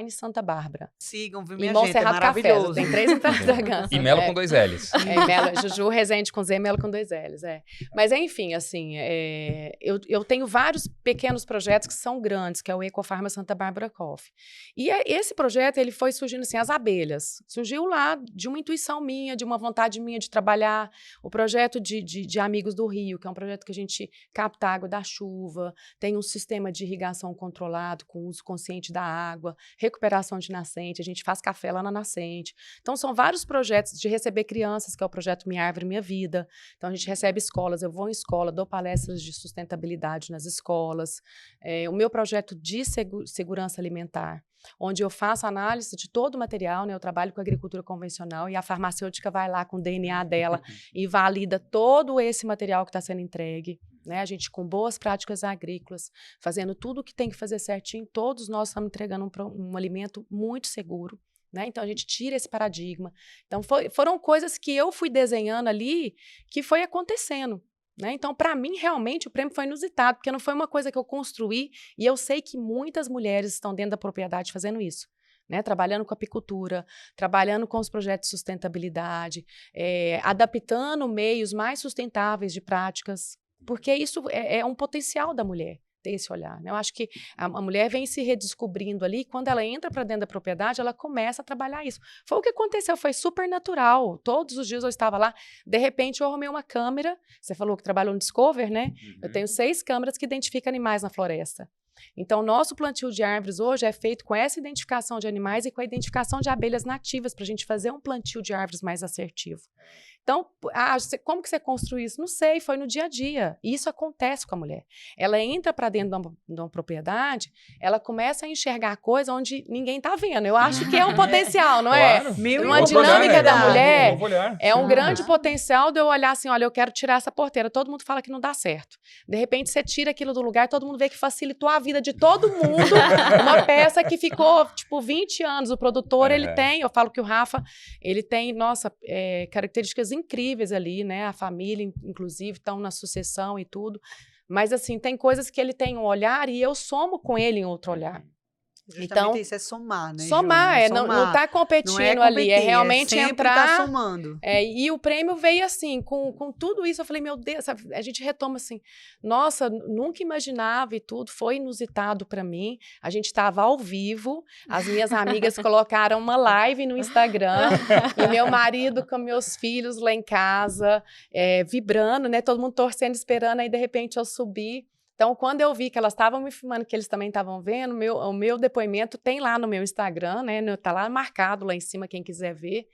_Santa Bárbara. Sigam, viu, minha e gente, Monserrat é maravilhoso. Café, tem 3 Instagrams. E Melo com 2 L's. Melo, Juju Rezende com Z, Melo com 2 L's, Mas, enfim, assim, eu tenho vários pequenos projetos que são grandes, que é o Ecofarma Santa Bárbara Coffee. E esse projeto, ele foi surgindo assim, as abelhas. Surgiu lá de uma intuição minha, de uma vontade minha de trabalhar o projeto de Amigos do Rio, que é um projeto que a gente capta água da chuva, tem um sistema de irrigação controlado, com uso consciente da água, recuperação de nascente, a gente faz café lá na nascente. Então, são vários projetos de receber crianças, que é o projeto Minha Árvore, Minha Vida. Então, a gente recebe escolas, eu vou em escola, dou palestras de sustentabilidade nas escolas. O meu projeto de segurança alimentar, onde eu faço análise de todo o material, né? Eu trabalho com agricultura convencional e a farmacêutica vai lá com o DNA dela e valida todo esse material que está sendo entregue. Né? A gente com boas práticas agrícolas, fazendo tudo o que tem que fazer certinho, todos nós estamos entregando um alimento muito seguro. Né? Então, a gente tira esse paradigma. Então, foram coisas que eu fui desenhando ali, que foi acontecendo. Né? Então, para mim, realmente, o prêmio foi inusitado, porque não foi uma coisa que eu construí, e eu sei que muitas mulheres estão dentro da propriedade fazendo isso. Né, trabalhando com apicultura, trabalhando com os projetos de sustentabilidade, adaptando meios mais sustentáveis de práticas, porque isso é um potencial da mulher, ter esse olhar. Né? Eu acho que a mulher vem se redescobrindo ali, quando ela entra para dentro da propriedade, ela começa a trabalhar isso. Foi o que aconteceu, foi super natural. Todos os dias eu estava lá, de repente eu arrumei uma câmera, você falou que trabalhou no Discover, né? Uhum. Eu tenho 6 câmeras que identificam animais na floresta. Então, nosso plantio de árvores hoje é feito com essa identificação de animais e com a identificação de abelhas nativas, para a gente fazer um plantio de árvores mais assertivo. Então, como que você construiu isso? Não sei, foi no dia a dia. E isso acontece com a mulher. Ela entra para dentro de uma propriedade, ela começa a enxergar coisa onde ninguém está vendo. Eu acho que é um potencial, não é? Claro. Uma dinâmica da mulher é um Sim. grande potencial de eu olhar assim, olha, eu quero tirar essa porteira. Todo mundo fala que não dá certo. De repente, você tira aquilo do lugar, todo mundo vê que facilitou a vida de todo mundo. Uma peça que ficou, tipo, 20 anos. O produtor, ele tem, eu falo que o Rafa, ele tem, nossa, características incríveis ali, né? A família, inclusive, estão na sucessão e tudo. Mas, assim, tem coisas que ele tem um olhar e eu somo com ele em outro olhar. Justamente então, isso é somar, né? Somar, Júlia? Não tá competindo não é competir, ali, é realmente entrar. Tá somando. E o prêmio veio assim, com tudo isso, eu falei, meu Deus, sabe, a gente retoma assim, nossa, nunca imaginava e tudo, foi inusitado para mim. A gente estava ao vivo, as minhas amigas colocaram uma live no Instagram, e meu marido com meus filhos lá em casa, vibrando, né? Todo mundo torcendo, esperando, aí de repente eu subi. Então, quando eu vi que elas estavam me filmando, que eles também estavam vendo, o meu depoimento tem lá no meu Instagram, né? Tá lá marcado lá em cima, quem quiser ver.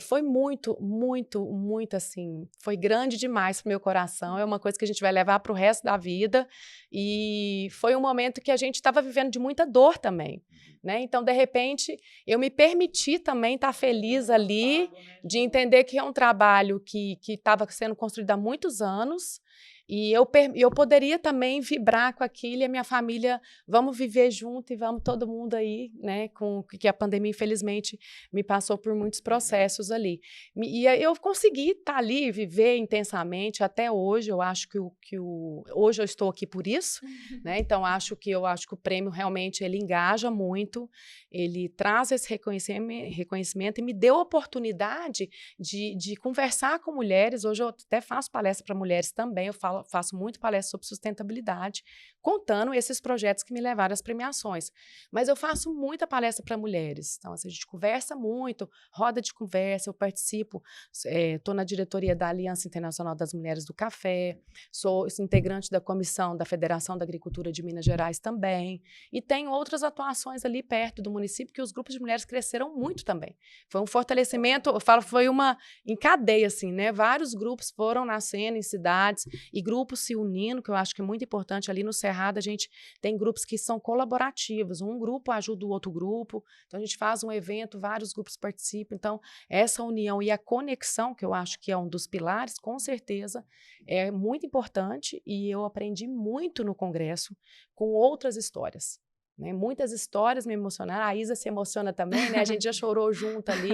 Foi muito, muito, muito assim, foi grande demais pro meu coração, é uma coisa que a gente vai levar pro resto da vida, e foi um momento que a gente estava vivendo de muita dor também, né? Então, de repente, eu me permiti também estar feliz ali, de entender que é um trabalho que estava sendo construído há muitos anos, e eu poderia também vibrar com aquilo, e a minha família, vamos viver junto e vamos todo mundo aí, né, com que a pandemia, infelizmente, me passou por muitos processos ali. E aí eu consegui estar ali, viver intensamente até hoje. Eu acho que hoje eu estou aqui por isso, né? Então, eu acho que o prêmio realmente ele engaja muito, ele traz esse reconhecimento e me deu a oportunidade de conversar com mulheres. Hoje eu até faço palestra para mulheres também, eu faço muito palestra sobre sustentabilidade, contando esses projetos que me levaram às premiações. Mas eu faço muita palestra para mulheres. Então, assim, a gente conversa muito, roda de conversa, eu participo, estou na diretoria da Aliança Internacional das Mulheres do Café, sou integrante da comissão da Federação da Agricultura de Minas Gerais também, e tenho outras atuações ali perto do município, que os grupos de mulheres cresceram muito também. Foi um fortalecimento, eu falo, foi uma em cadeia, assim, né? Vários grupos foram nascendo em cidades, e grupos se unindo, que eu acho que é muito importante. Ali no Cerrado, a gente tem grupos que são colaborativos, um grupo ajuda o outro grupo, então a gente faz um evento, vários grupos participam. Então, essa união e a conexão, que eu acho que é um dos pilares, com certeza, é muito importante, e eu aprendi muito no congresso com outras histórias. Né? Muitas histórias me emocionaram, a Isa se emociona também, né? A gente já chorou junto ali.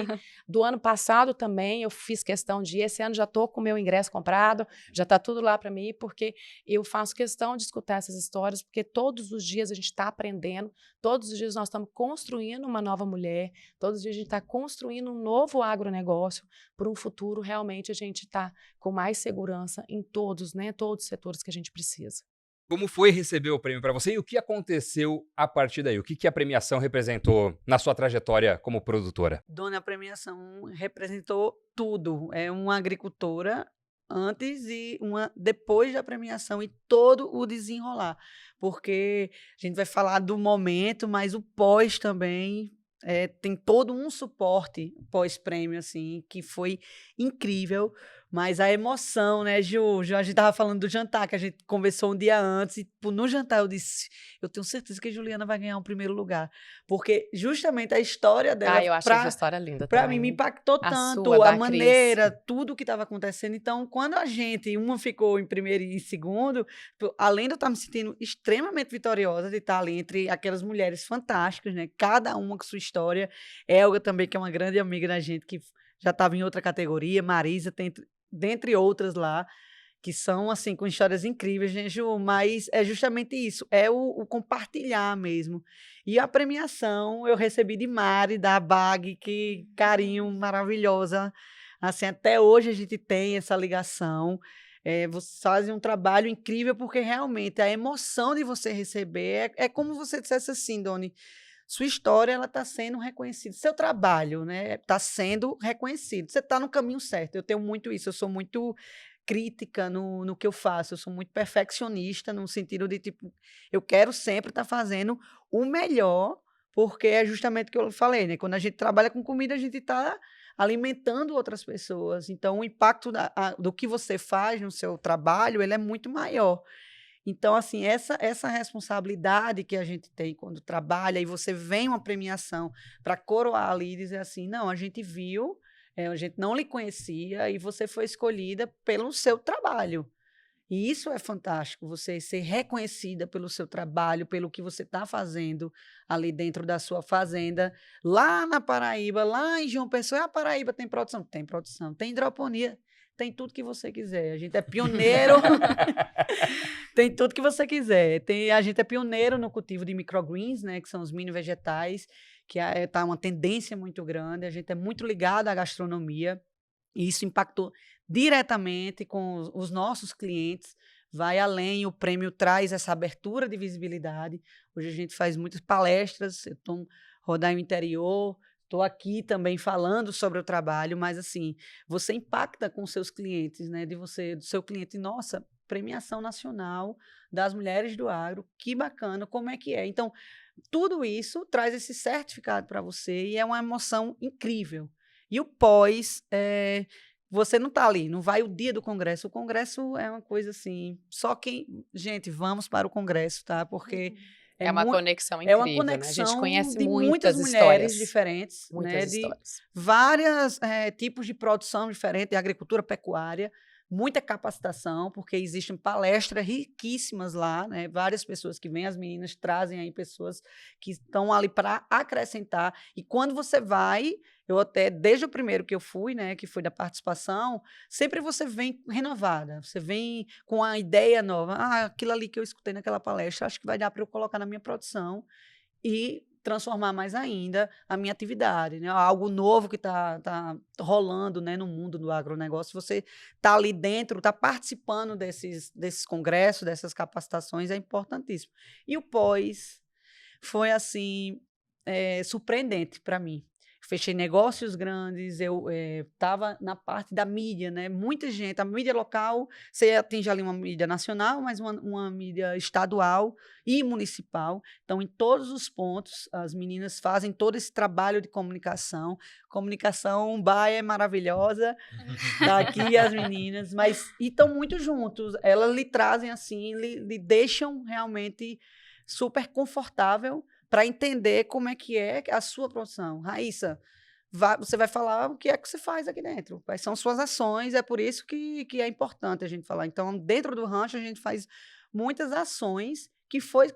Do ano passado também eu fiz questão de ir, esse ano já estou com o meu ingresso comprado, já está tudo lá para mim, porque eu faço questão de escutar essas histórias, porque todos os dias a gente está aprendendo, todos os dias nós estamos construindo uma nova mulher, todos os dias a gente está construindo um novo agronegócio, por um futuro realmente a gente está com mais segurança em todos, né? Todos os setores que a gente precisa. Como foi receber o prêmio para você e o que aconteceu a partir daí? O que a premiação representou na sua trajetória como produtora? Dona, a premiação representou tudo. É uma agricultora antes e uma depois da premiação e todo o desenrolar. Porque a gente vai falar do momento, mas o pós também tem todo um suporte pós-prêmio, assim, que foi incrível. Mas a emoção, né, Ju? A gente tava falando do jantar, que a gente conversou um dia antes, e no jantar eu disse, eu tenho certeza que a Juliana vai ganhar o primeiro lugar. Porque justamente a história dela... eu acho essa história linda Pra também. mim, me impactou A tanto, sua, a da maneira, Cris. tudo que estava acontecendo. Então, quando uma ficou em primeiro e em segundo, além de eu estar me sentindo extremamente vitoriosa de estar ali entre aquelas mulheres fantásticas, né? Cada uma com sua história. Elga também, que é uma grande amiga da gente, que já estava em outra categoria. Marisa, dentre outras lá, que são, assim, com histórias incríveis, né, Ju? Mas é justamente isso, é o compartilhar mesmo. E a premiação eu recebi de Mari, da BAG, que carinho, maravilhosa. Assim, até hoje a gente tem essa ligação. Vocês fazem um trabalho incrível, porque realmente a emoção de você receber é como você dissesse assim, Doni, sua história ela está sendo reconhecida, seu trabalho, né, está sendo reconhecido. Você está no caminho certo. Eu tenho muito isso, eu sou muito crítica no que eu faço, eu sou muito perfeccionista no sentido de, tipo, eu quero sempre estar fazendo o melhor, porque é justamente o que eu falei, né? Quando a gente trabalha com comida, a gente está alimentando outras pessoas. Então, o impacto do que você faz no seu trabalho, ele é muito maior. Então, assim, essa responsabilidade que a gente tem quando trabalha e você vem uma premiação para coroar ali e dizer assim, não, a gente viu, a gente não lhe conhecia e você foi escolhida pelo seu trabalho. E isso é fantástico, você ser reconhecida pelo seu trabalho, pelo que você está fazendo ali dentro da sua fazenda, lá na Paraíba, lá em João Pessoa. A Paraíba tem produção? Tem produção. Tem hidroponia? Tem tudo que você quiser. A gente é pioneiro. Tem tudo que você quiser. A gente é pioneiro no cultivo de microgreens, né, que são os mini vegetais, que está uma tendência muito grande. A gente é muito ligado à gastronomia. E isso impactou diretamente com os nossos clientes. Vai além, o prêmio traz essa abertura de visibilidade. Hoje a gente faz muitas palestras, eu estou rodando no interior, estou aqui também falando sobre o trabalho, mas assim, você impacta com seus clientes, né? Do seu cliente, nossa, premiação nacional das mulheres do agro. Que bacana, como é que é? Então, tudo isso traz esse certificado para você e é uma emoção incrível. E o pós, você não está ali, não vai o dia do congresso. O congresso é uma coisa assim, só quem... Gente, vamos para o congresso, tá? Porque... É uma conexão incrível, é uma né? A conexão gente conhece de muitas mulheres histórias. diferentes, Muitas né? histórias. De vários tipos de produção diferente, de agricultura, pecuária, muita capacitação, porque existem palestras riquíssimas lá, né? Várias pessoas que vêm, as meninas trazem aí pessoas que estão ali para acrescentar. E quando você vai, eu até, desde o primeiro que eu fui, né, que foi da participação, sempre você vem renovada, você vem com a ideia nova. Ah, aquilo ali que eu escutei naquela palestra, acho que vai dar para eu colocar na minha produção e transformar mais ainda a minha atividade, né? Algo novo que tá rolando, né, no mundo do agronegócio. Você está ali dentro, está participando desses congressos, dessas capacitações, é importantíssimo. E o pós foi, assim, surpreendente para mim. Fechei negócios grandes, eu estava na parte da mídia, né? Muita gente, a mídia local, você atinge ali uma mídia nacional, mas uma mídia estadual e municipal. Então, em todos os pontos, as meninas fazem todo esse trabalho de comunicação. Comunicação é maravilhosa, tá aqui as meninas, mas estão muito juntos. Elas lhe trazem assim, lhe deixam realmente super confortável para entender como é que é a sua produção. Raíssa, você vai falar o que é que você faz aqui dentro, quais são suas ações, é por isso que é importante a gente falar. Então, dentro do rancho, a gente faz muitas ações que foi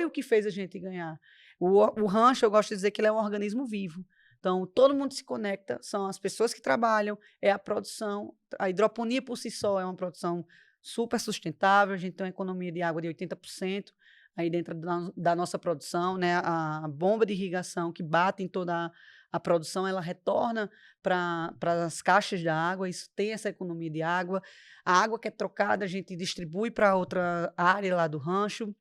o que fez a gente ganhar. O rancho, eu gosto de dizer que ele é um organismo vivo. Então, todo mundo se conecta, são as pessoas que trabalham, é a produção. A hidroponia, por si só, é uma produção super sustentável, a gente tem uma economia de água de 80%, aí dentro da nossa produção, né? A bomba de irrigação que bate em toda a produção, ela retorna para as caixas da água, isso tem essa economia de água. A água que é trocada, a gente distribui para outra área lá do rancho.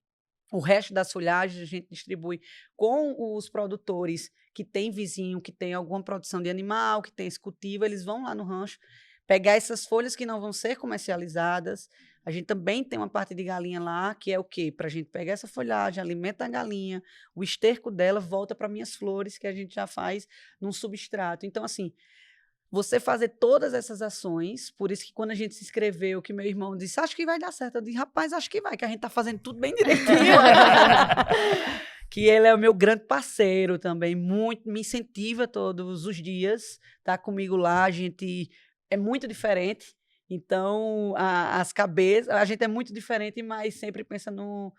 O resto das folhagens a gente distribui com os produtores que tem vizinho, que tem alguma produção de animal, que tem esse cultivo, eles vão lá no rancho pegar essas folhas que não vão ser comercializadas. A gente também tem uma parte de galinha lá, que é o quê? Para a gente pegar essa folhagem, alimenta a galinha, o esterco dela volta para minhas flores, que a gente já faz num substrato. Então, assim, você fazer todas essas ações, por isso que quando a gente se inscreveu, que meu irmão disse, acho que vai dar certo. Eu disse, rapaz, acho que vai, que a gente está fazendo tudo bem direitinho. Que ele é o meu grande parceiro também, muito, me incentiva todos os dias, tá comigo lá, a gente é muito diferente. Então, as cabeças, a gente é muito diferente, mas sempre pensa no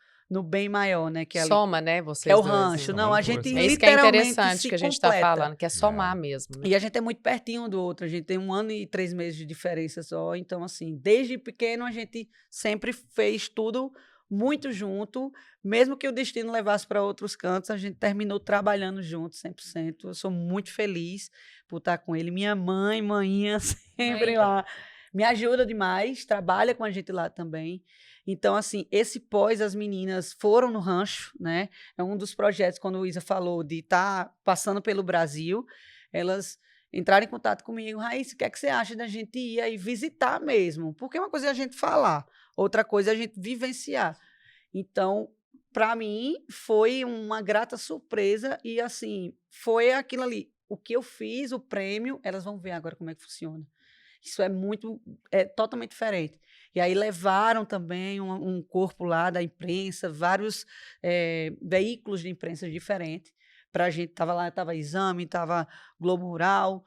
bem maior, né? Que é Soma, né? Vocês que é o dois, rancho. Não, a gente é isso que é literalmente interessante se que a gente está completa. falando, que é somar mesmo. Né? E a gente é muito pertinho um do outro. A gente tem 1 ano e 3 meses de diferença só. Então, assim, desde pequeno a gente sempre fez tudo muito junto. Mesmo que o destino levasse para outros cantos, a gente terminou trabalhando junto 100%. Eu sou muito feliz por estar com ele. Minha manhinha, sempre lá. Me ajuda demais, trabalha com a gente lá também. Então, assim, esse pós, as meninas foram no rancho, né? É um dos projetos, quando o Isa falou de estar passando pelo Brasil, elas entraram em contato comigo. Raíssa, o que é que você acha da gente ir aí visitar mesmo? Porque uma coisa é a gente falar, outra coisa é a gente vivenciar. Então, para mim, foi uma grata surpresa e, assim, foi aquilo ali. O que eu fiz, o prêmio, elas vão ver agora como é que funciona. Isso é totalmente diferente. E aí levaram também um corpo lá da imprensa, vários veículos de imprensa diferentes. Para a gente, estava lá, estava Exame, estava Globo Rural,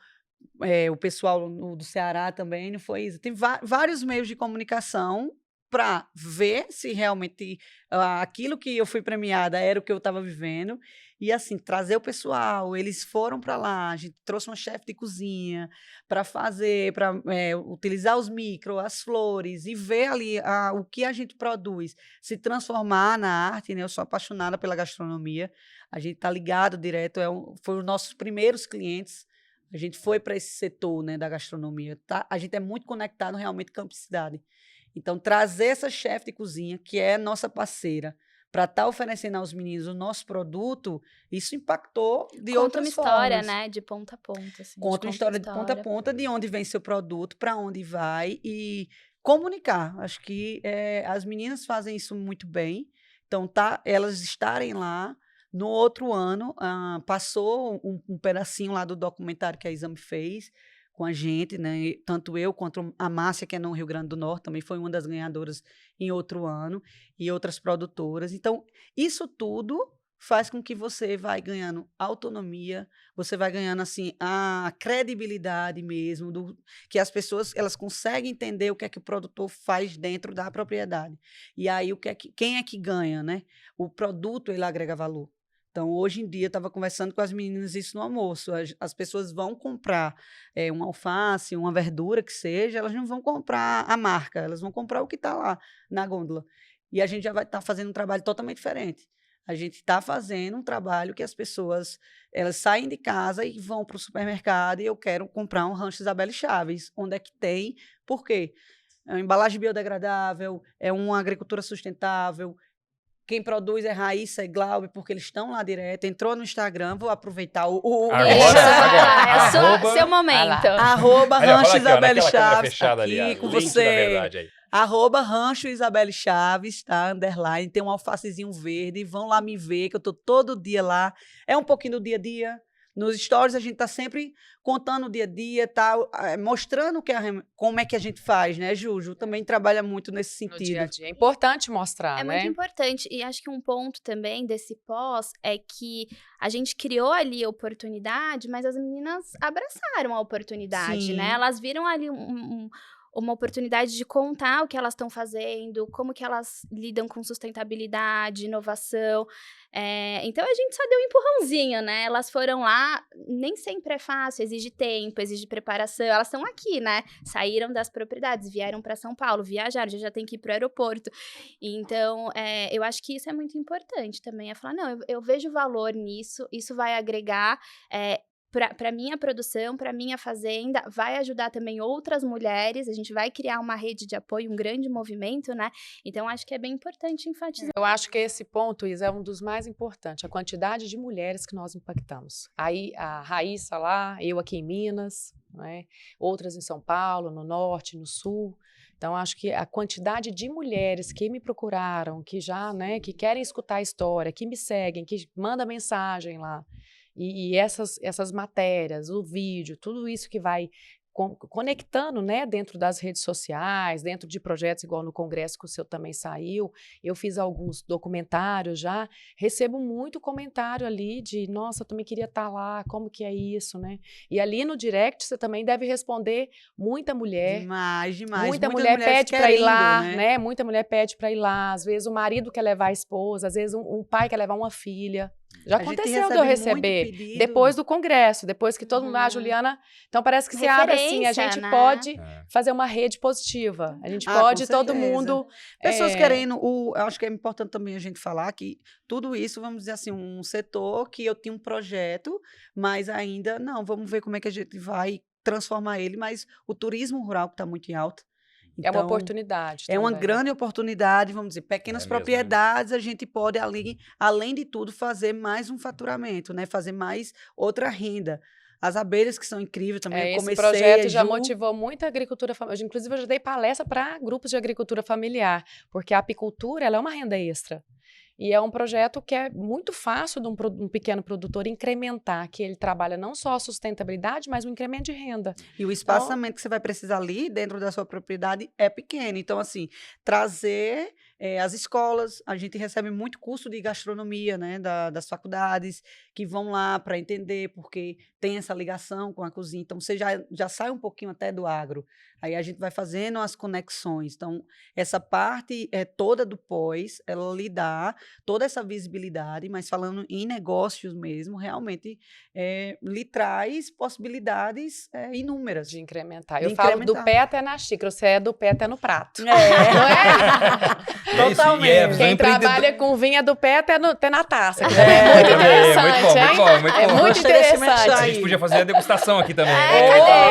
o pessoal do Ceará também, não foi isso. Tem vários meios de comunicação para ver se realmente aquilo que eu fui premiada era o que eu estava vivendo. E, assim, trazer o pessoal, eles foram para lá, a gente trouxe uma chefe de cozinha para fazer, para utilizar os micros, as flores, e ver ali o que a gente produz, se transformar na arte, né? Eu sou apaixonada pela gastronomia, a gente está ligado direto, foi os nossos primeiros clientes, a gente foi para esse setor, né, da gastronomia, tá? A gente é muito conectado realmente com a cidade. Então, trazer essa chefe de cozinha, que é nossa parceira, para estar oferecendo aos meninos o nosso produto, isso impactou de outras formas. Conta uma história, né? De ponta a ponta. Assim, Conta uma história de ponta a ponta, de onde vem seu produto, para onde vai. E comunicar. Acho que as meninas fazem isso muito bem. Então, elas estarem lá. No outro ano, passou um pedacinho lá do documentário que a Exame fez com a gente, né? Tanto eu quanto a Márcia, que é no Rio Grande do Norte, também foi uma das ganhadoras em outro ano, e outras produtoras. Então, isso tudo faz com que você vai ganhando autonomia, você vai ganhando assim a credibilidade mesmo, que as pessoas elas conseguem entender o que é que o produtor faz dentro da propriedade. E aí quem é que ganha, né? O produto ele agrega valor. Então, hoje em dia, eu estava conversando com as meninas isso no almoço. As pessoas vão comprar uma alface, uma verdura que seja, elas não vão comprar a marca, elas vão comprar o que está lá na gôndola. E a gente já vai estar fazendo um trabalho totalmente diferente. A gente está fazendo um trabalho que as pessoas elas saem de casa e vão para o supermercado e eu quero comprar um Rancho Isabelle Chaves. Onde é que tem? Por quê? É uma embalagem biodegradável, é uma agricultura sustentável. Quem produz é Raíssa e Glaube, porque eles estão lá direto. Entrou no Instagram, vou aproveitar Agora. É seu momento. @ Rancho Isabelle Chaves, fechada aqui ali, com link você. da verdade aí. @ Rancho Isabelle Chaves, tá? Underline, tem um alfacezinho verde. Vão lá me ver, que eu tô todo dia lá. É um pouquinho do dia a dia. Nos stories a gente tá sempre contando o dia a dia, tá? Mostrando como é que a gente faz, né, Juju? Também trabalha muito nesse sentido. No dia a dia. É importante mostrar, É né? muito importante. E acho que um ponto também desse pós é que a gente criou ali a oportunidade, mas as meninas abraçaram a oportunidade, Sim. né? Elas viram ali uma oportunidade de contar o que elas estão fazendo, como que elas lidam com sustentabilidade, inovação. Então, a gente só deu um empurrãozinho, né? Elas foram lá, nem sempre é fácil, exige tempo, exige preparação. Elas estão aqui, né? Saíram das propriedades, vieram para São Paulo, viajaram, já tem que ir para o aeroporto. Então, eu acho que isso é muito importante também. É falar, não, eu vejo valor nisso, isso vai agregar... para minha produção, para minha fazenda, vai ajudar também outras mulheres, a gente vai criar uma rede de apoio, um grande movimento, né? Então, acho que é bem importante enfatizar. Eu acho que esse ponto, Isa, é um dos mais importantes, a quantidade de mulheres que nós impactamos. Aí, a Raíssa lá, eu aqui em Minas, né? Outras em São Paulo, no Norte, no Sul. Então, acho que a quantidade de mulheres que me procuraram, que já, né, que querem escutar a história, que me seguem, que mandam mensagem lá, e essas matérias, o vídeo, tudo isso que vai conectando, né, dentro das redes sociais, dentro de projetos igual no congresso que o seu também saiu, eu fiz alguns documentários já, recebo muito comentário ali de, nossa, eu também queria estar lá, como que é isso, né? E ali no direct você também deve responder muita mulher. Demais. Muita mulher pede para ir lá, né? Muita mulher pede para ir lá, às vezes o marido quer levar a esposa, às vezes um pai quer levar uma filha. Já aconteceu de eu receber depois do congresso, depois que todo mundo, Juliana, então parece que se abre assim, a gente pode fazer uma rede positiva, a gente pode todo mundo... Pessoas querendo, eu acho que é importante também a gente falar que tudo isso, vamos dizer assim, um setor que eu tinha um projeto, mas ainda não, vamos ver como é que a gente vai transformar ele, mas o turismo rural que está muito em alta. Então, é uma oportunidade. É uma grande oportunidade, vamos dizer, pequenas propriedades, a gente pode, além de tudo, fazer mais um faturamento, né? Fazer mais outra renda. As abelhas que são incríveis também, eu comecei... Esse projeto já motivou muita agricultura familiar. Inclusive, eu já dei palestra para grupos de agricultura familiar, porque a apicultura ela é uma renda extra. E é um projeto que é muito fácil de um pequeno produtor incrementar, que ele trabalha não só a sustentabilidade, mas o incremento de renda. E o espaçamento que você vai precisar ali dentro da sua propriedade é pequeno. Então, assim, trazer as escolas, a gente recebe muito curso de gastronomia, né, das faculdades, que vão lá para entender, porque tem essa ligação com a cozinha. Então, você já sai um pouquinho até do agro. Aí a gente vai fazendo as conexões. Então, essa parte toda do pós, ela lhe dá toda essa visibilidade, mas falando em negócios mesmo, realmente lhe traz possibilidades inúmeras. De incrementar. Eu falo do pé até na xícara, você é do pé até no prato. Não Totalmente. Quem trabalha com vinho é do pé até na taça. É muito interessante, muito muito bom, muito É bom. muito Gostei desse merchan interessante. A gente podia fazer a degustação aqui também.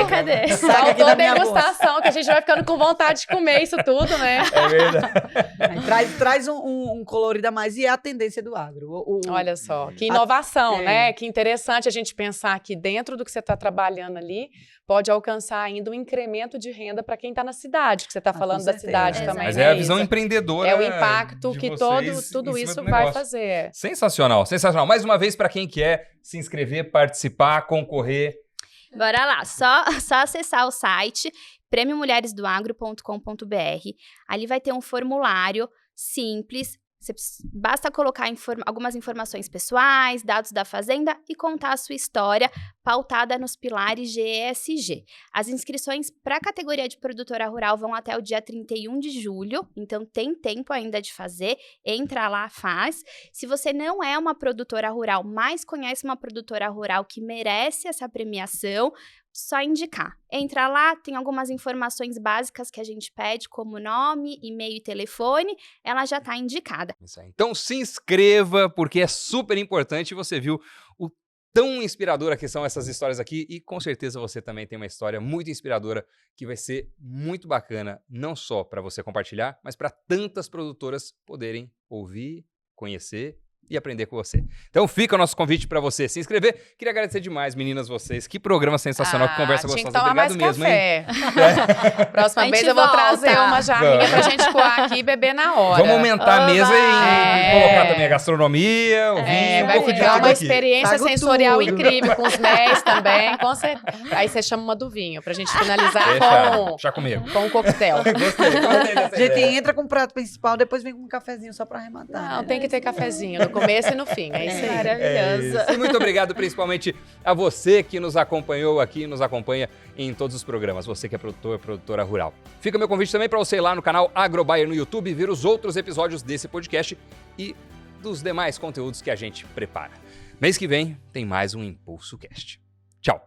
Cadê? Saca aqui Faltou da minha degustação, que a gente vai ficando com vontade de comer isso tudo, né? É verdade. Traz um colorido a mais e é a tendência do agro. Olha só, que inovação, né? Que interessante a gente pensar que dentro do que você está trabalhando ali, pode alcançar ainda um incremento de renda para quem está na cidade, que você está falando da certeza. cidade também. Mas né, é a visão Isa? empreendedora. É o impacto de que vocês tudo em cima isso do vai negócio. fazer. Sensacional, sensacional. Mais uma vez, para quem quer se inscrever, participar, concorrer. Bora lá, só acessar o site premiomulheresdoagro.com.br. Ali vai ter um formulário simples. Basta colocar algumas informações pessoais, dados da fazenda e contar a sua história pautada nos pilares de ESG. As inscrições para a categoria de produtora rural vão até o dia 31 de julho, então tem tempo ainda de fazer. Entra lá, faz. Se você não é uma produtora rural, mas conhece uma produtora rural que merece essa premiação, só indicar. Entra lá, tem algumas informações básicas que a gente pede, como nome, e-mail e telefone, ela já está indicada. Isso aí. Então se inscreva, porque é super importante. Você viu o tão inspiradora que são essas histórias aqui e com certeza você também tem uma história muito inspiradora que vai ser muito bacana, não só para você compartilhar, mas para tantas produtoras poderem ouvir, conhecer e aprender com você. Então fica o nosso convite para você se inscrever. Queria agradecer demais, meninas, vocês. Que programa sensacional, que conversa tinha gostosa. que tomar Obrigado mais mesmo, hein? café. Próxima A gente vez eu vou volta. trazer uma jarrinha pra gente coar aqui e beber na hora. Vamos aumentar a mesa e colocar também a gastronomia, o vinho, um vai pouco de ficar tudo uma aqui. experiência Trago sensorial tudo. incrível, com os méis também, com certeza. Aí você chama uma do vinho, pra gente finalizar Fechado. Deixa comigo. com um coquetel. Gostei dessa A gente ideia. entra com o prato principal, depois vem com um cafezinho só para arrematar. Não, né? tem que ter cafezinho no começo e no fim, é isso aí. Maravilhoso. É isso. E muito obrigado principalmente a você que nos acompanhou aqui, nos acompanha em todos os programas, você que é produtor, produtora rural. Fica meu convite também para você ir lá no canal Agrobaia no YouTube e ver os outros episódios desse podcast e dos demais conteúdos que a gente prepara. Mês que vem tem mais um Impulso Cast. Tchau!